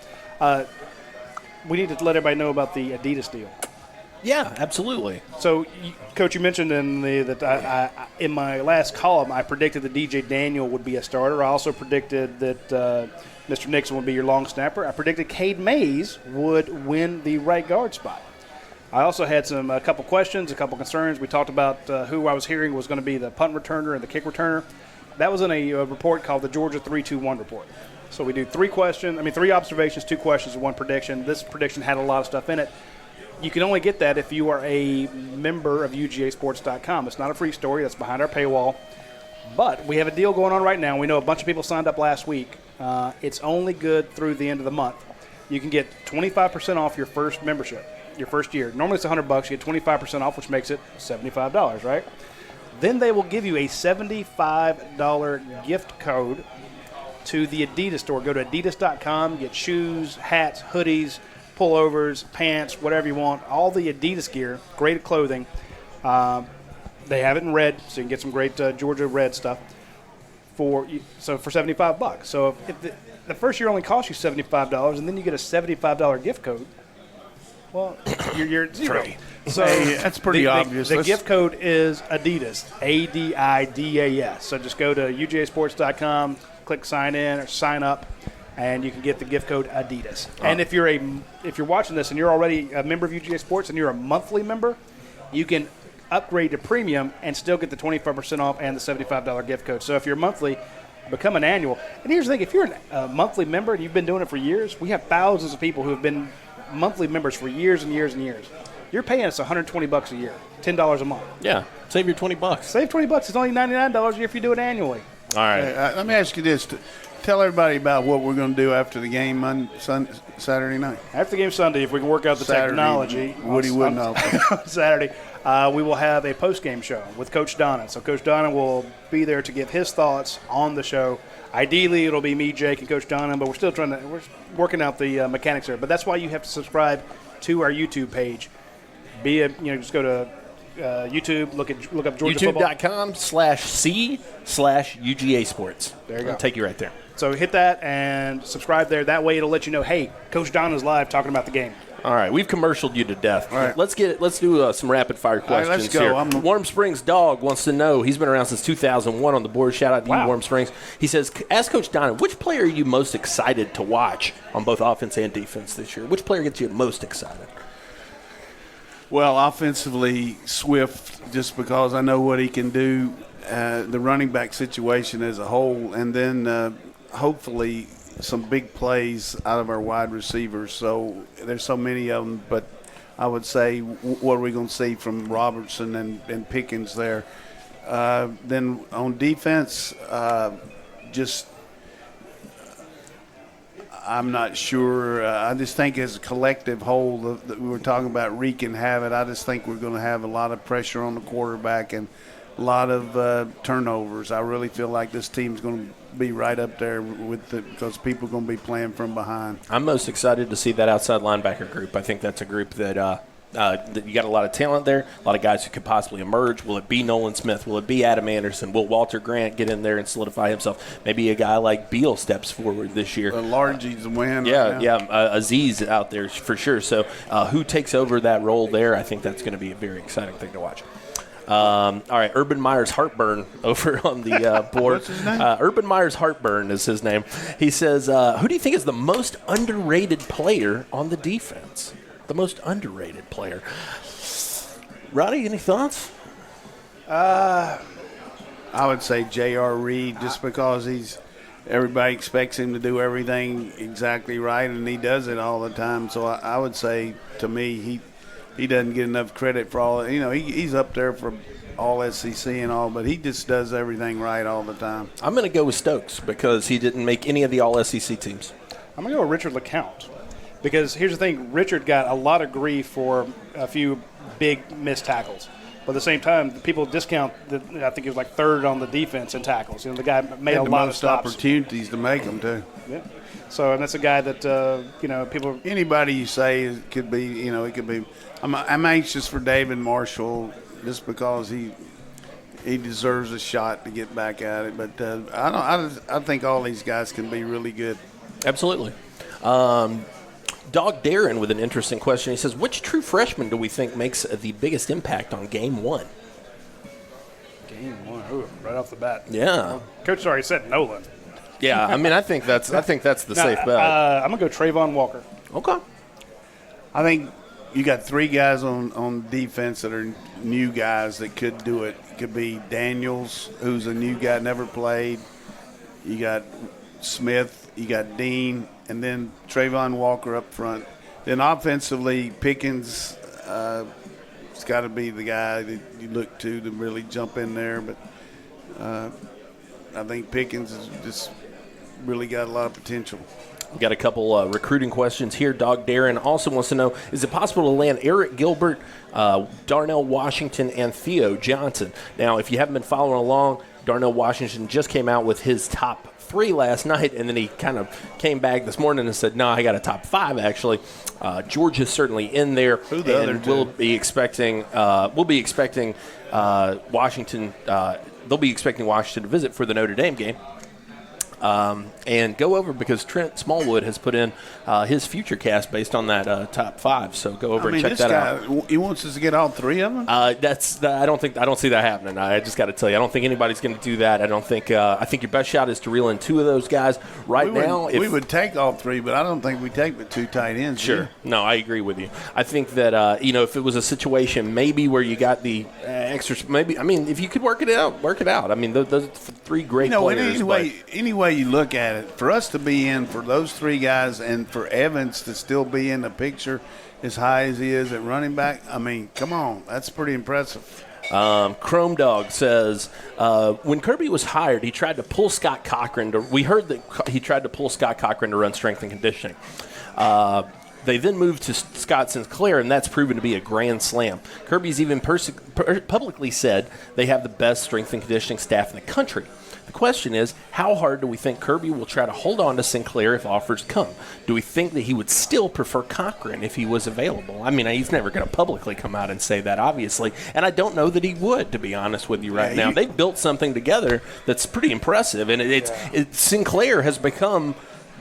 We need to let everybody know about the Adidas deal. Yeah, absolutely. So, Coach, you mentioned in my last column, I predicted that DJ Daniel would be a starter. I also predicted that Mr. Nixon would be your long snapper. I predicted Cade Mays would win the right guard spot. I also had a couple questions, a couple concerns. We talked about who I was hearing was going to be the punt returner and the kick returner. That was in a report called the Georgia 3-2-1 report. So we do 3 observations, 2 questions, and 1 prediction. This prediction had a lot of stuff in it. You can only get that if you are a member of UGASports.com. It's not a free story. That's behind our paywall. But we have a deal going on right now. We know a bunch of people signed up last week. It's only good through the end of the month. You can get 25% off your first membership. Your first year. Normally it's $100. You get 25% off, which makes it $75, right? Then they will give you a $75 gift code to the Adidas store. Go to adidas.com, get shoes, hats, hoodies, pullovers, pants, whatever you want. All the Adidas gear, great clothing. They have it in red, so you can get some great Georgia red stuff for $75. So if the first year only costs you $75, and then you get a $75 gift code, well, you're at zero. So hey, that's pretty obvious. The gift code is Adidas, ADIDAS. So just go to UGAsports.com, click sign in or sign up, and you can get the gift code Adidas. And if you're watching this and you're already a member of UGA Sports and you're a monthly member, you can upgrade to premium and still get the 25% off and the $75 gift code. So if you're monthly, become an annual. And here's the thing: if you're a monthly member and you've been doing it for years, we have thousands of people who have been monthly members for years and years and years. You're paying us $120 a year, $10 a month. Yeah, save your $20. Save $20. It's only $99 a year if you do it annually. All right. Hey, let me ask you this: tell everybody about what we're going to do after the game Saturday night. After the game Sunday, if we can work out the technology, Woody wouldn't know. Saturday, we will have a post-game show with Coach Donnan. So Coach Donnan will be there to give his thoughts on the show. Ideally, it'll be me, Jake, and Coach Donnan, but we're working out the mechanics there. But that's why you have to subscribe to our YouTube page. Just go to YouTube, look up Georgia football. YouTube.com/C/UGA Sports. There you go. I'll take you right there. So hit that and subscribe there. That way it'll let you know, hey, Coach Donnan's live talking about the game. All right, we've commercialed you to death. All right. Let's do some rapid fire questions. All right, let's go. Here. Warm Springs Dog wants to know. He's been around since 2001 on the board. Shout out to you, Warm Springs. He says, ask Coach Donnan, which player are you most excited to watch on both offense and defense this year? Which player gets you most excited? Well, offensively, Swift, just because I know what he can do, the running back situation as a whole, and then hopefully some big plays out of our wide receivers. So there's so many of them, but I would say what are we going to see from Robertson and Pickens there. Then on defense, I'm not sure. I just think as a collective whole that we were talking about wreaking havoc, I just think we're going to have a lot of pressure on the quarterback and a lot of turnovers. I really feel like this team's going to be right up there because people are going to be playing from behind. I'm most excited to see that outside linebacker group. I think that's a group that You got a lot of talent there, a lot of guys who could possibly emerge. Will it be Nolan Smith? Will it be Adam Anderson? Will Walter Grant get in there and solidify himself? Maybe a guy like Beal steps forward this year. Largey's a win. Aziz out there for sure. So who takes over that role there? I think that's going to be a very exciting thing to watch. All right, Urban Meyer's Heartburn over on the board. What's his name? Urban Meyer's Heartburn is his name. He says, who do you think is the most underrated player on the defense? The most underrated player. Roddy, any thoughts? I would say J.R. Reed, just because everybody expects him to do everything exactly right, and he does it all the time. So I would say, to me, he doesn't get enough credit for all. He's up there for all SEC and all, but he just does everything right all the time. I'm going to go with Stokes because he didn't make any of the all SEC teams. I'm going to go with Richard LeCount because here's the thing. Richard got a lot of grief for a few big missed tackles. But at the same time, people discount I think he was like third on the defense in tackles. The guy made a lot of stops. Opportunities to make them, too. Yeah. So, and that's a guy that, people – anybody you say could be, it could be – I'm anxious for David Marshall just because he deserves a shot to get back at it. But I think all these guys can be really good. Absolutely. Dog Darren with an interesting question. He says, which true freshman do we think makes the biggest impact on Game 1? Game 1, ooh, right off the bat. Yeah. Well, Coach already said Nolan. Yeah, I think that's the safe bet. I'm going to go Trayvon Walker. Okay. I think you got three guys on defense that are new guys that could do it. It could be Daniels, who's a new guy, never played. You got Smith, you got Dean, and then Trayvon Walker up front. Then offensively, Pickens it's got to be the guy that you look to really jump in there. But I think Pickens has just really got a lot of potential. We've got a couple recruiting questions here. Dog Darren also wants to know, is it possible to land Eric Gilbert, Darnell Washington, and Theo Johnson? Now, if you haven't been following along, Darnell Washington just came out with his top 3 last night, and then he kind of came back this morning and said, no, I got a top 5, actually. Georgia's certainly in there. Who the other two? We'll be expecting Washington. They'll be expecting Washington to visit for the Notre Dame game. And go over because Trent Smallwood has put in his future cast based on that top 5. So go over and check that out. He wants us to get all 3 of them. I don't see that happening. I just got to tell you, I don't think anybody's going to do that. I think your best shot is to reel in 2 of those guys now. We would take all 3, but I don't think we take the 2 tight ends. Sure. No, I agree with you. I think that if it was a situation maybe where you got the extra, if you could work it out. Those are 3 great players. Any way you look at it, for us to be in for those 3 guys and for Evans to still be in the picture as high as he is at running back, come on, that's pretty impressive. Chrome Dog says, when Kirby was hired, he tried to pull Scott Cochran. We heard that he tried to pull Scott Cochran to run strength and conditioning. They then moved to Scott Sinclair, and that's proven to be a grand slam. Kirby's even publicly said they have the best strength and conditioning staff in the country. The question is, how hard do we think Kirby will try to hold on to Sinclair if offers come? Do we think that he would still prefer Cochran if he was available? He's never going to publicly come out and say that, obviously, and I don't know that he would, to be honest with you now. They've built something together that's pretty impressive, and Sinclair has become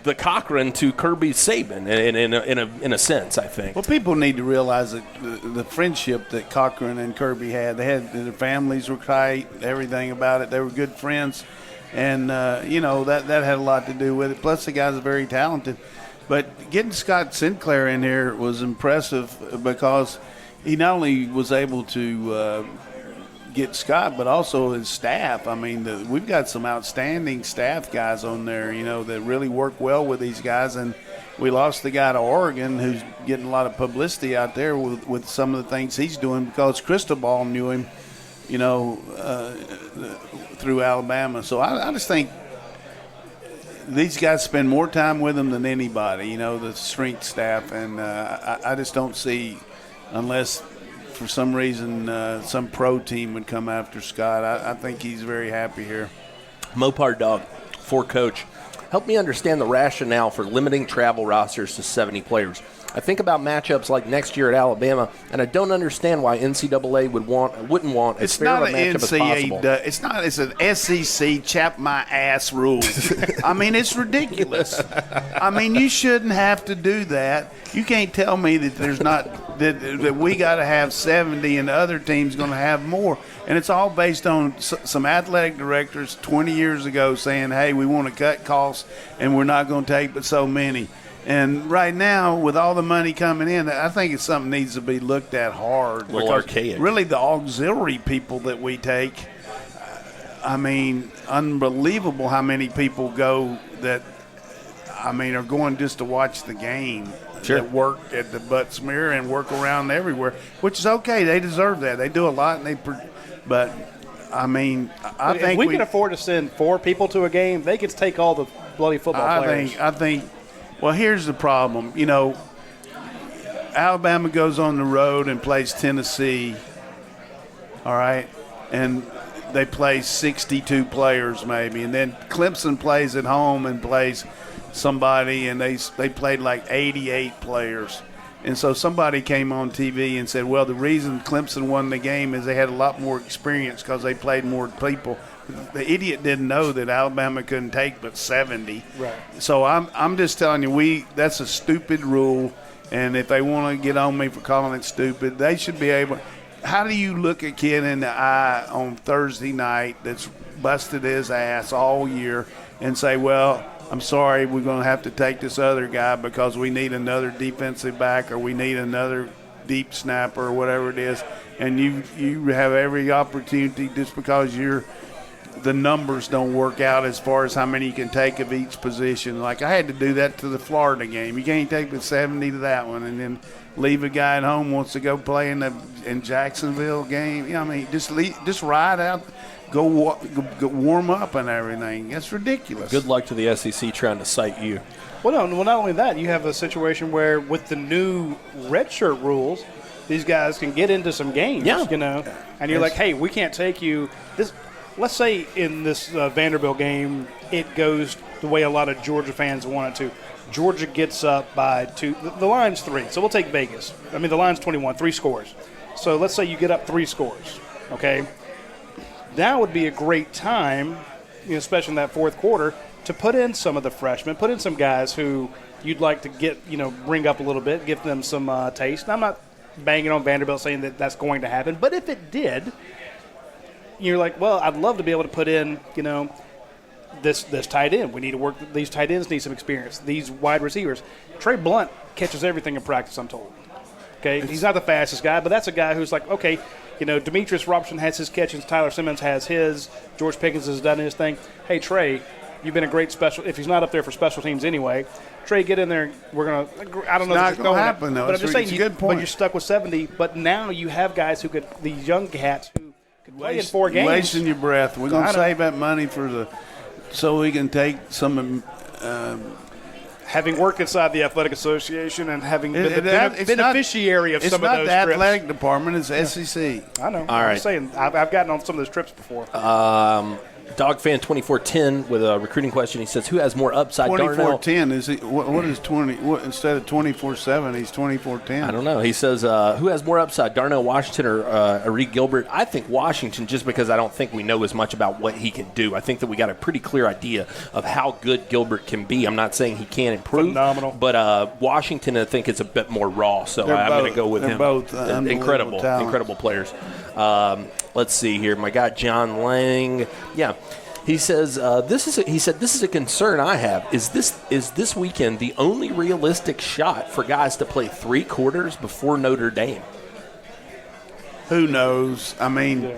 the Cochran to Kirby's Saban in a sense, I think. Well, people need to realize that the friendship that Cochran and Kirby had, their families were tight, everything about it. They were good friends, and that had a lot to do with it. Plus, the guy's very talented. But getting Scott Sinclair in here was impressive because he not only was able to get Scott, but also his staff. We've got some outstanding staff guys on there, that really work well with these guys. And we lost the guy to Oregon who's getting a lot of publicity out there with some of the things he's doing because Cristobal knew him, through Alabama. So I just think these guys spend more time with him than anybody, the strength staff. And I just don't see, unless – for some reason, some pro team would come after Scott. I think he's very happy here. Mopar Dog, for Coach. Help me understand the rationale for limiting travel rosters to 70 players. I think about matchups like next year at Alabama, and I don't understand why NCAA wouldn't want as fair of a matchup as possible. It's not. It's an SEC chap my ass rule. I mean, it's ridiculous. I mean, you shouldn't have to do that. You can't tell me that there's not that we got to have 70 and the other team's going to have more. And it's all based on some athletic directors 20 years ago saying, hey, we want to cut costs and we're not going to take but so many. And right now, with all the money coming in, I think it's something that needs to be looked at hard. A little archaic. Really, the auxiliary people that we take, I mean, unbelievable how many people go that, I mean, are going just to watch the game. Sure. That work at the butt smear and work around everywhere, which is okay. They deserve that. They do a lot, but I mean, I think if we can afford to send 4 people to a game, they can take all the bloody football players. I think. Well, here's the problem. You know, Alabama goes on the road and plays Tennessee. All right, and they play 62 players maybe, and then Clemson plays at home and plays somebody, and they played like 88 players. And so somebody came on TV and said, well, the reason Clemson won the game is they had a lot more experience because they played more people. The idiot didn't know that Alabama couldn't take but 70. Right. So I'm just telling you, that's a stupid rule, and if they want to get on me for calling it stupid, they should be able – how do you look a kid in the eye on Thursday night that's busted his ass all year and say, well, I'm sorry, we're going to have to take this other guy because we need another defensive back or we need another deep snapper or whatever it is, and you have every opportunity just because the numbers don't work out as far as how many you can take of each position. Like I had to do that to the Florida game. You can't take the 70 to that one and then leave a guy at home wants to go play in Jacksonville game. You know, I mean, just ride out. Go warm up and everything. That's ridiculous. Good luck to the SEC trying to cite you. Well, not only that, you have a situation where with the new redshirt rules, these guys can get into some games, you know, and you're like, hey, we can't take you. Let's say in this Vanderbilt game, it goes the way a lot of Georgia fans want it to. Georgia gets up by 2. The line's 3, so we'll take Vegas. I mean, the line's 21, 3 scores. So let's say you get up 3 scores, okay? Now would be a great time, you know, especially in that fourth quarter, to put in some of the freshmen, put in some guys who you'd like to get, you know, bring up a little bit, give them some taste. And I'm not banging on Vanderbilt saying that that's going to happen, but if it did, you're like, well, I'd love to be able to put in, you know, this tight end. We need to work. These tight ends need some experience. These wide receivers. Trey Blunt catches everything in practice, I'm told. Okay, he's not the fastest guy, but that's a guy who's like, okay, you know, Demetrius Robertson has his catches, Tyler Simmons has his, George Pickens has done his thing. Hey, Trey, you've been a great special – if he's not up there for special teams anyway, Trey, get in there. We're going to – I don't know. It's not going to happen, though. But I'm just saying, it's a good point. But you're stuck with 70. But now you have guys who could – these young cats who could play in 4 games. Wasting your breath. We're going to save that money so we can take some having worked inside the athletic association and having been the beneficiary of some of those trips. It's not the athletic department, it's SEC. I know. All I'm right. just saying, I've gotten on some of those trips before. Dogfan 2410 with a recruiting question. He says, who has more upside? 2410 is he? What is 20? What, instead of 24/7, he's 2410. I don't know. He says, who has more upside, Darnell Washington or Arik Gilbert? I think Washington, just because I don't think we know as much about what he can do. I think that we got a pretty clear idea of how good Gilbert can be. I'm not saying he can't improve. Phenomenal. But Washington, I think, is a bit more raw. So I'm going to go with him. They're both incredible players. Let's see here. My guy John Lang. Yeah. He says, this is a concern I have. Is this weekend the only realistic shot for guys to play 3 quarters before Notre Dame? Who knows? I mean,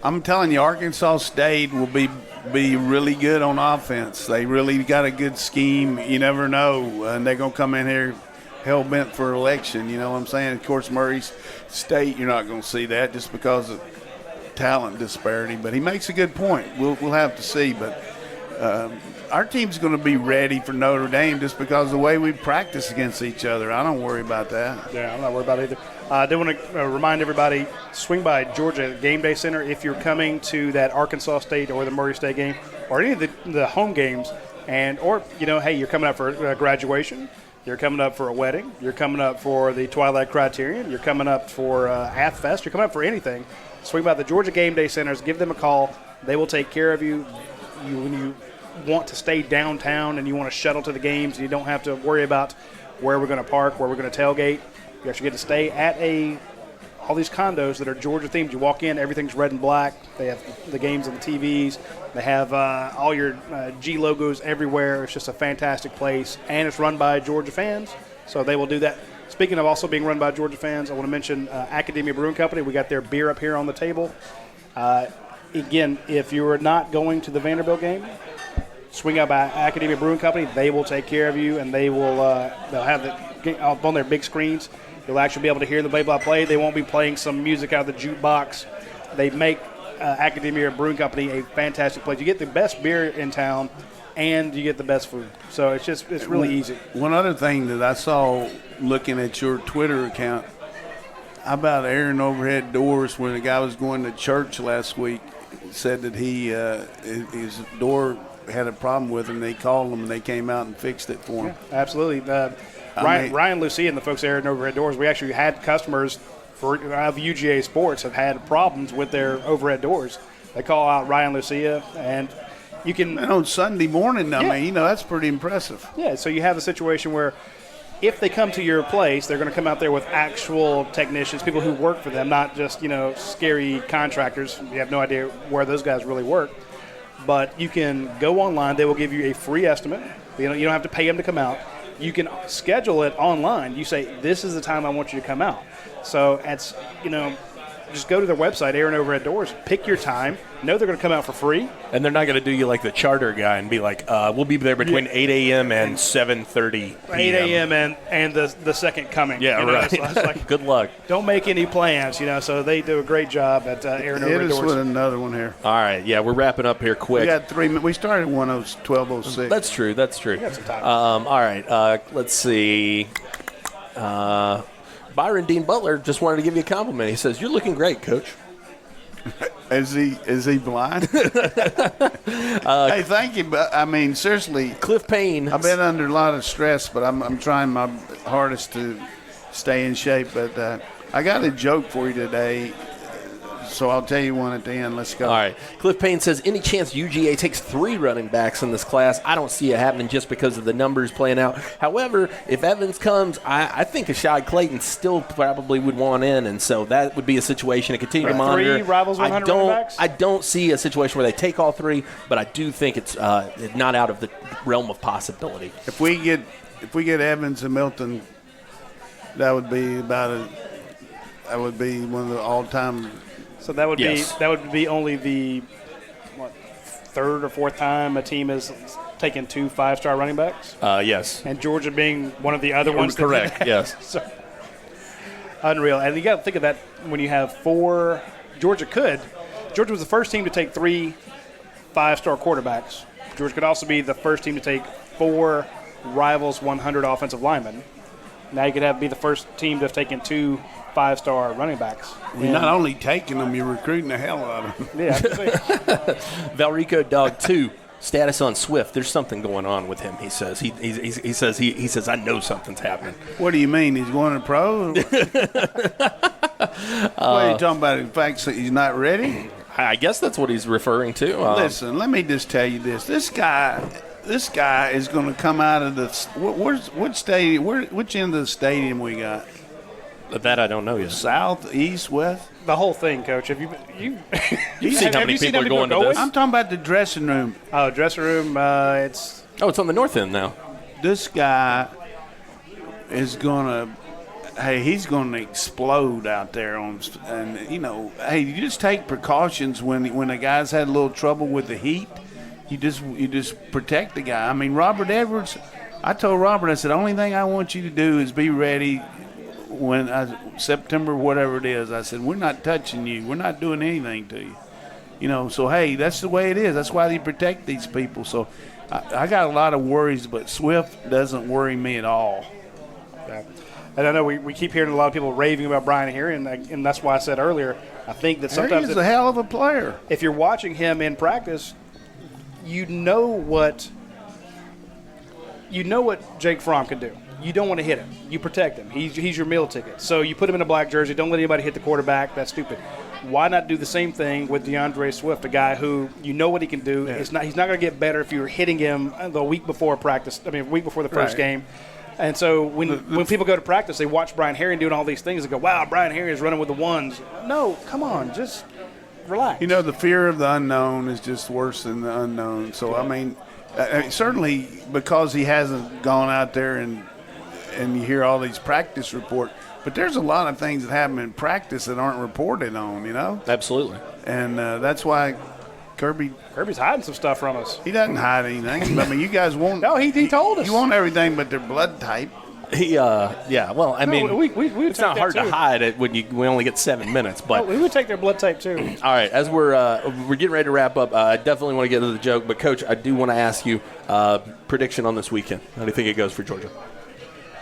I'm telling you, Arkansas State will be really good on offense. They really got a good scheme. You never know. And they're going to come in here hell-bent for election. You know what I'm saying? Of course, Murray State, you're not going to see that just because of talent disparity, but he makes a good point. We'll have to see, but our team's going to be ready for Notre Dame just because of the way we practice against each other. I don't worry about that. Yeah, I'm not worried about it either. I do want to remind everybody, swing by Georgia Game Day Center if you're coming to that Arkansas State or the Murray State game or any of the home games, or, you know, hey, you're coming up for graduation. You're coming up for a wedding. You're coming up for the Twilight Criterion. You're coming up for Ath Fest. You're coming up for anything. Swing by the Georgia Game Day Centers. Give them a call. They will take care of you. When you want to stay downtown and you want to shuttle to the games, and you don't have to worry about where we're going to park, where we're going to tailgate. You actually get to stay at all these condos that are Georgia themed. You walk in, everything's red and black. They have the games on the TVs. They have all your G logos everywhere. It's just a fantastic place, and it's run by Georgia fans, so they will do that. Speaking of also being run by Georgia fans, I want to mention Academia Brewing Company. We got their beer up here on the table. Again, if you are not going to the Vanderbilt game, swing out by Academia Brewing Company. They will take care of you, and they'll have the on their big screens. You'll actually be able to hear the play-by-play. They won't be playing some music out of the jukebox. They make Academia Brewing Company a fantastic place. You get the best beer in town, and you get the best food. So it's really easy. One other thing that I saw looking at your Twitter account, how about airing overhead doors when the guy was going to church last week, said that his door had a problem with him. They called him, and they came out and fixed it for him. Yeah, absolutely. Ryan Lucia and the folks there at Overhead Doors, we actually had customers of UGASports have had problems with their overhead doors. They call out Ryan Lucia, and you can... And on Sunday morning, I mean, that's pretty impressive. Yeah, so you have a situation where if they come to your place, they're going to come out there with actual technicians, people who work for them, not just, scary contractors. You have no idea where those guys really work. But you can go online. They will give you a free estimate. You don't have to pay them to come out. You can schedule it online. You say, this is the time I want you to come out. So it's, just go to their website, Aaron Overhead Doors, pick your time. Know they're going to come out for free. And they're not going to do you like the charter guy and be like, we'll be there between 8 a.m. and 7:30 p.m. 8 a.m. and the second coming. Yeah, right. So it's like, good luck. Don't make any plans, so they do a great job at Aaron Overhead Doors. Hit us with another one here. All right, yeah, we're wrapping up here quick. We got 3 minutes. We started at 12:06. That's true. We got some time. All right, let's see. Byron Dean Butler just wanted to give you a compliment. He says, "You're looking great, Coach." Is he blind? Hey, thank you. But I mean, seriously, Cliff Payne. I've been under a lot of stress, but I'm trying my hardest to stay in shape. But I got a joke for you today, so I'll tell you one at the end. Let's go. All right. Cliff Payne says, any chance UGA takes 3 running backs in this class? I don't see it happening just because of the numbers playing out. However, if Evans comes, I think Ashad Clayton still probably would want in, and so that would be a situation to continue to monitor. 3 Rivals 100 running backs? I don't see a situation where they take all 3, but I do think it's not out of the realm of possibility. If we get Evans and Milton, that would be one of the all-time. So that would be only the third or fourth time a team has taken 2 5-star running backs. Yes. And Georgia being one of the other ones. Correct. Yes. So, unreal. And you got to think of that when you have 4. Georgia was the first team to take 3 5-star quarterbacks. Georgia could also be the first team to take 4 Rivals 100 offensive linemen. Now you could be the first team to have taken 2 5-star running backs. You're not only taking them, you're recruiting the hell out of them. Yeah. Valrico Dog 2. Status on Swift. There's something going on with him. He says. He says. I know something's happening. What do you mean? He's going to pro? What are you talking about? The fact that he's not ready? I guess that's what he's referring to. Listen, let me just tell you this. This guy is going to come out of the which stadium? Which end of the stadium we got? That I don't know yet. South, east, west? The whole thing, Coach. Have you seen how many people are going to this? I'm talking about the dressing room. Oh, dressing room. It's on the north end now. This guy is going to, he's going to explode out there you just take precautions when the guy's had a little trouble with the heat. You just protect the guy. I mean, Robert Edwards, I told Robert, I said, the only thing I want you to do is be ready when September, whatever it is. I said, we're not touching you. We're not doing anything to you. So, hey, that's the way it is. That's why they protect these people. So I got a lot of worries, but Swift doesn't worry me at all. Yeah. And I know we keep hearing a lot of people raving about Brian here, and that's why I said earlier, I think that sometimes he's a hell of a player. If you're watching him in practice, you know what Jake Fromm can do. you don't want to hit him. You protect him. He's your meal ticket. So you put him in a black jersey. Don't let anybody hit the quarterback. That's stupid. Why not do the same thing with DeAndre Swift, a guy who you know what he can do? Yeah. He's not going to get better if you're hitting him the week before practice. I mean, a week before the first game. And so when people go to practice, they watch Brian Herring doing all these things and go, wow, Brian Herring is running with the ones. No, come on, just relax. You know, the fear of the unknown is just worse than the unknown. So, I mean, certainly because he hasn't gone out there and you hear all these practice reports, but there's a lot of things that happen in practice that aren't reported on, you know? Absolutely. And that's why Kirby's hiding some stuff from us. He doesn't hide anything. I mean, you guys want. No, he told us. You want everything but their blood type. Yeah. Well, I mean, it's not hard to hide it when we only get 7 minutes. But we would take their blood type too. All right, as we're getting ready to wrap up, I definitely want to get into the joke. But Coach, I do want to ask you prediction on this weekend. How do you think it goes for Georgia?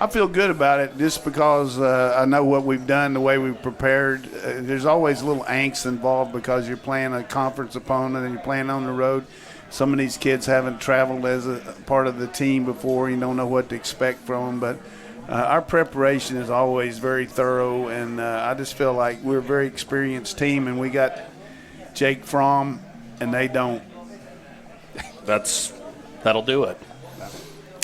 I feel good about it just because I know what we've done, the way we've prepared. There's always a little angst involved because you're playing a conference opponent and you're playing on the road. Some of these kids haven't traveled as a part of the team before. You don't know what to expect from them. But our preparation is always very thorough, and I just feel like we're a very experienced team, and we got Jake Fromm, and they don't. That'll do it.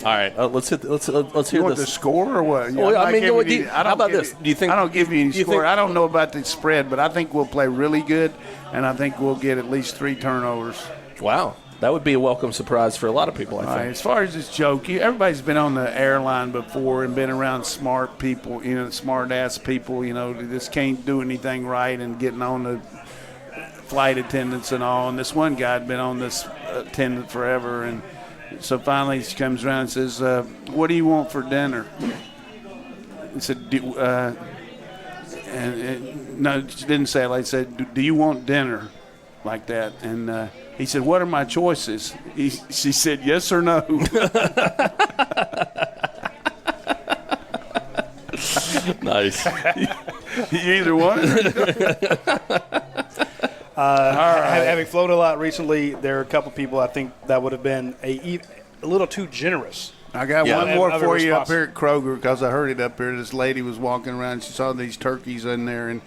All right, let's hear this. You want the score or what? Well, I mean, how about this? Do you think I don't give you any score? I don't know about the spread, but I think we'll play really good, and I think we'll get at least 3 turnovers. Wow, that would be a welcome surprise for a lot of people, I think. Right, as far as this joke, everybody's been on the airline before and been around smart people, smart-ass people, that just can't do anything right and getting on the flight attendants and all. And this one guy had been on this attendant forever, and so finally she comes around and says, what do you want for dinner? He said, no, she didn't say it like she said, do you want dinner? Like that. And he said, what are my choices? She said, yes or no. Nice. You either one. Having flown a lot recently, there are a couple people I think that would have been a little too generous. I got one more for you up here at Kroger because I heard it up here. This lady was walking around. She saw these turkeys in there,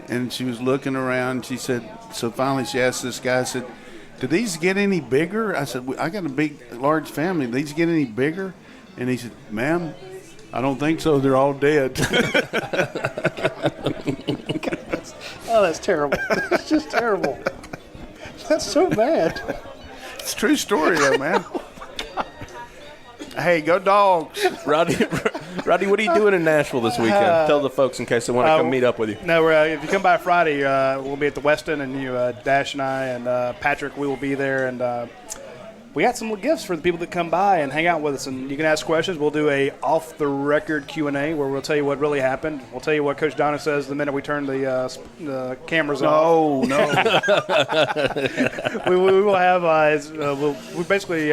and she was looking around. She said, so finally she asked this guy, said, do these get any bigger? I said, I got a large family. Do these get any bigger? And he said, ma'am, I don't think so. They're all dead. Oh, that's terrible. That's just terrible. That's so bad. It's a true story, though, man. Hey, go Dogs. Roddy, what are you doing in Nashville this weekend? Tell the folks in case they want to come meet up with you. No, if you come by Friday, we'll be at the Westin, and Dash and I and Patrick, we will be there. And we got some gifts for the people that come by and hang out with us. And you can ask questions. We'll do a off-the-record Q&A where we'll tell you what really happened. We'll tell you what Coach Donnan says the minute we turn the cameras off. No. we will have we basically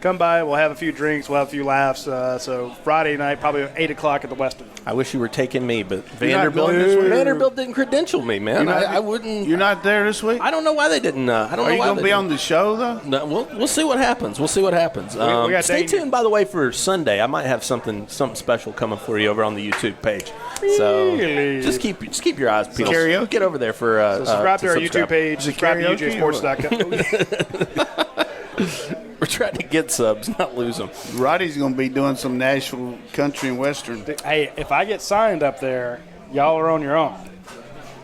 come by. We'll have a few drinks. We'll have a few laughs. So Friday night, probably 8 o'clock at the Westin. I wish you were taking me, but Vanderbilt didn't credential me, man. I wouldn't. You're not there this week? I don't know why they didn't. I don't know why. Are you going to be on the show, though? No, we'll see what happens. Stay tuned, by the way, for Sunday. I might have something special coming for you over on the YouTube page. So just keep your eyes peeled. Karaoke? Get over there for subscribe to our YouTube page. Subscribe to UGASports.com. We're trying to get subs, not lose them. Roddy's going to be doing some Nashville country and western. Hey, if I get signed up there, y'all are on your own.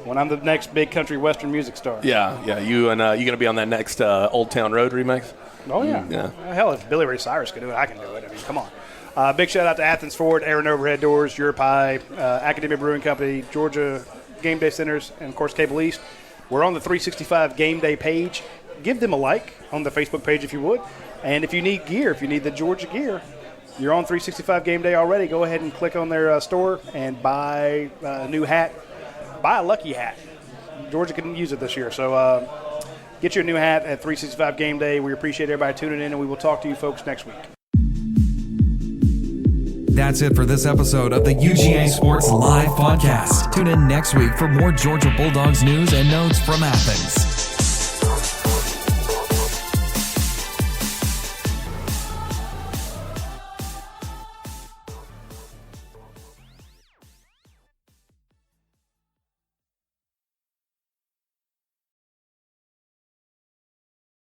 When I'm the next big country western music star. Yeah. You going to be on that next Old Town Road remix? Oh yeah. Hell, if Billy Ray Cyrus could do it, I can do it. I mean, come on. Big shout out to Athens Ford, Aaron Overhead Doors, Your Pie, Academia Brewing Company, Georgia Game Day Centers, and of course Cable East. We're on the 365 Game Day page. Give them a like on the Facebook page if you would. And if you need gear, if you need the Georgia gear, you're on 365 Game Day already. Go ahead and click on their store and buy a new hat. Buy a lucky hat. Georgia couldn't use it this year. So get your new hat at 365 Game Day. We appreciate everybody tuning in, and we will talk to you folks next week. That's it for this episode of the UGA Sports Live Podcast. Tune in next week for more Georgia Bulldogs news and notes from Athens.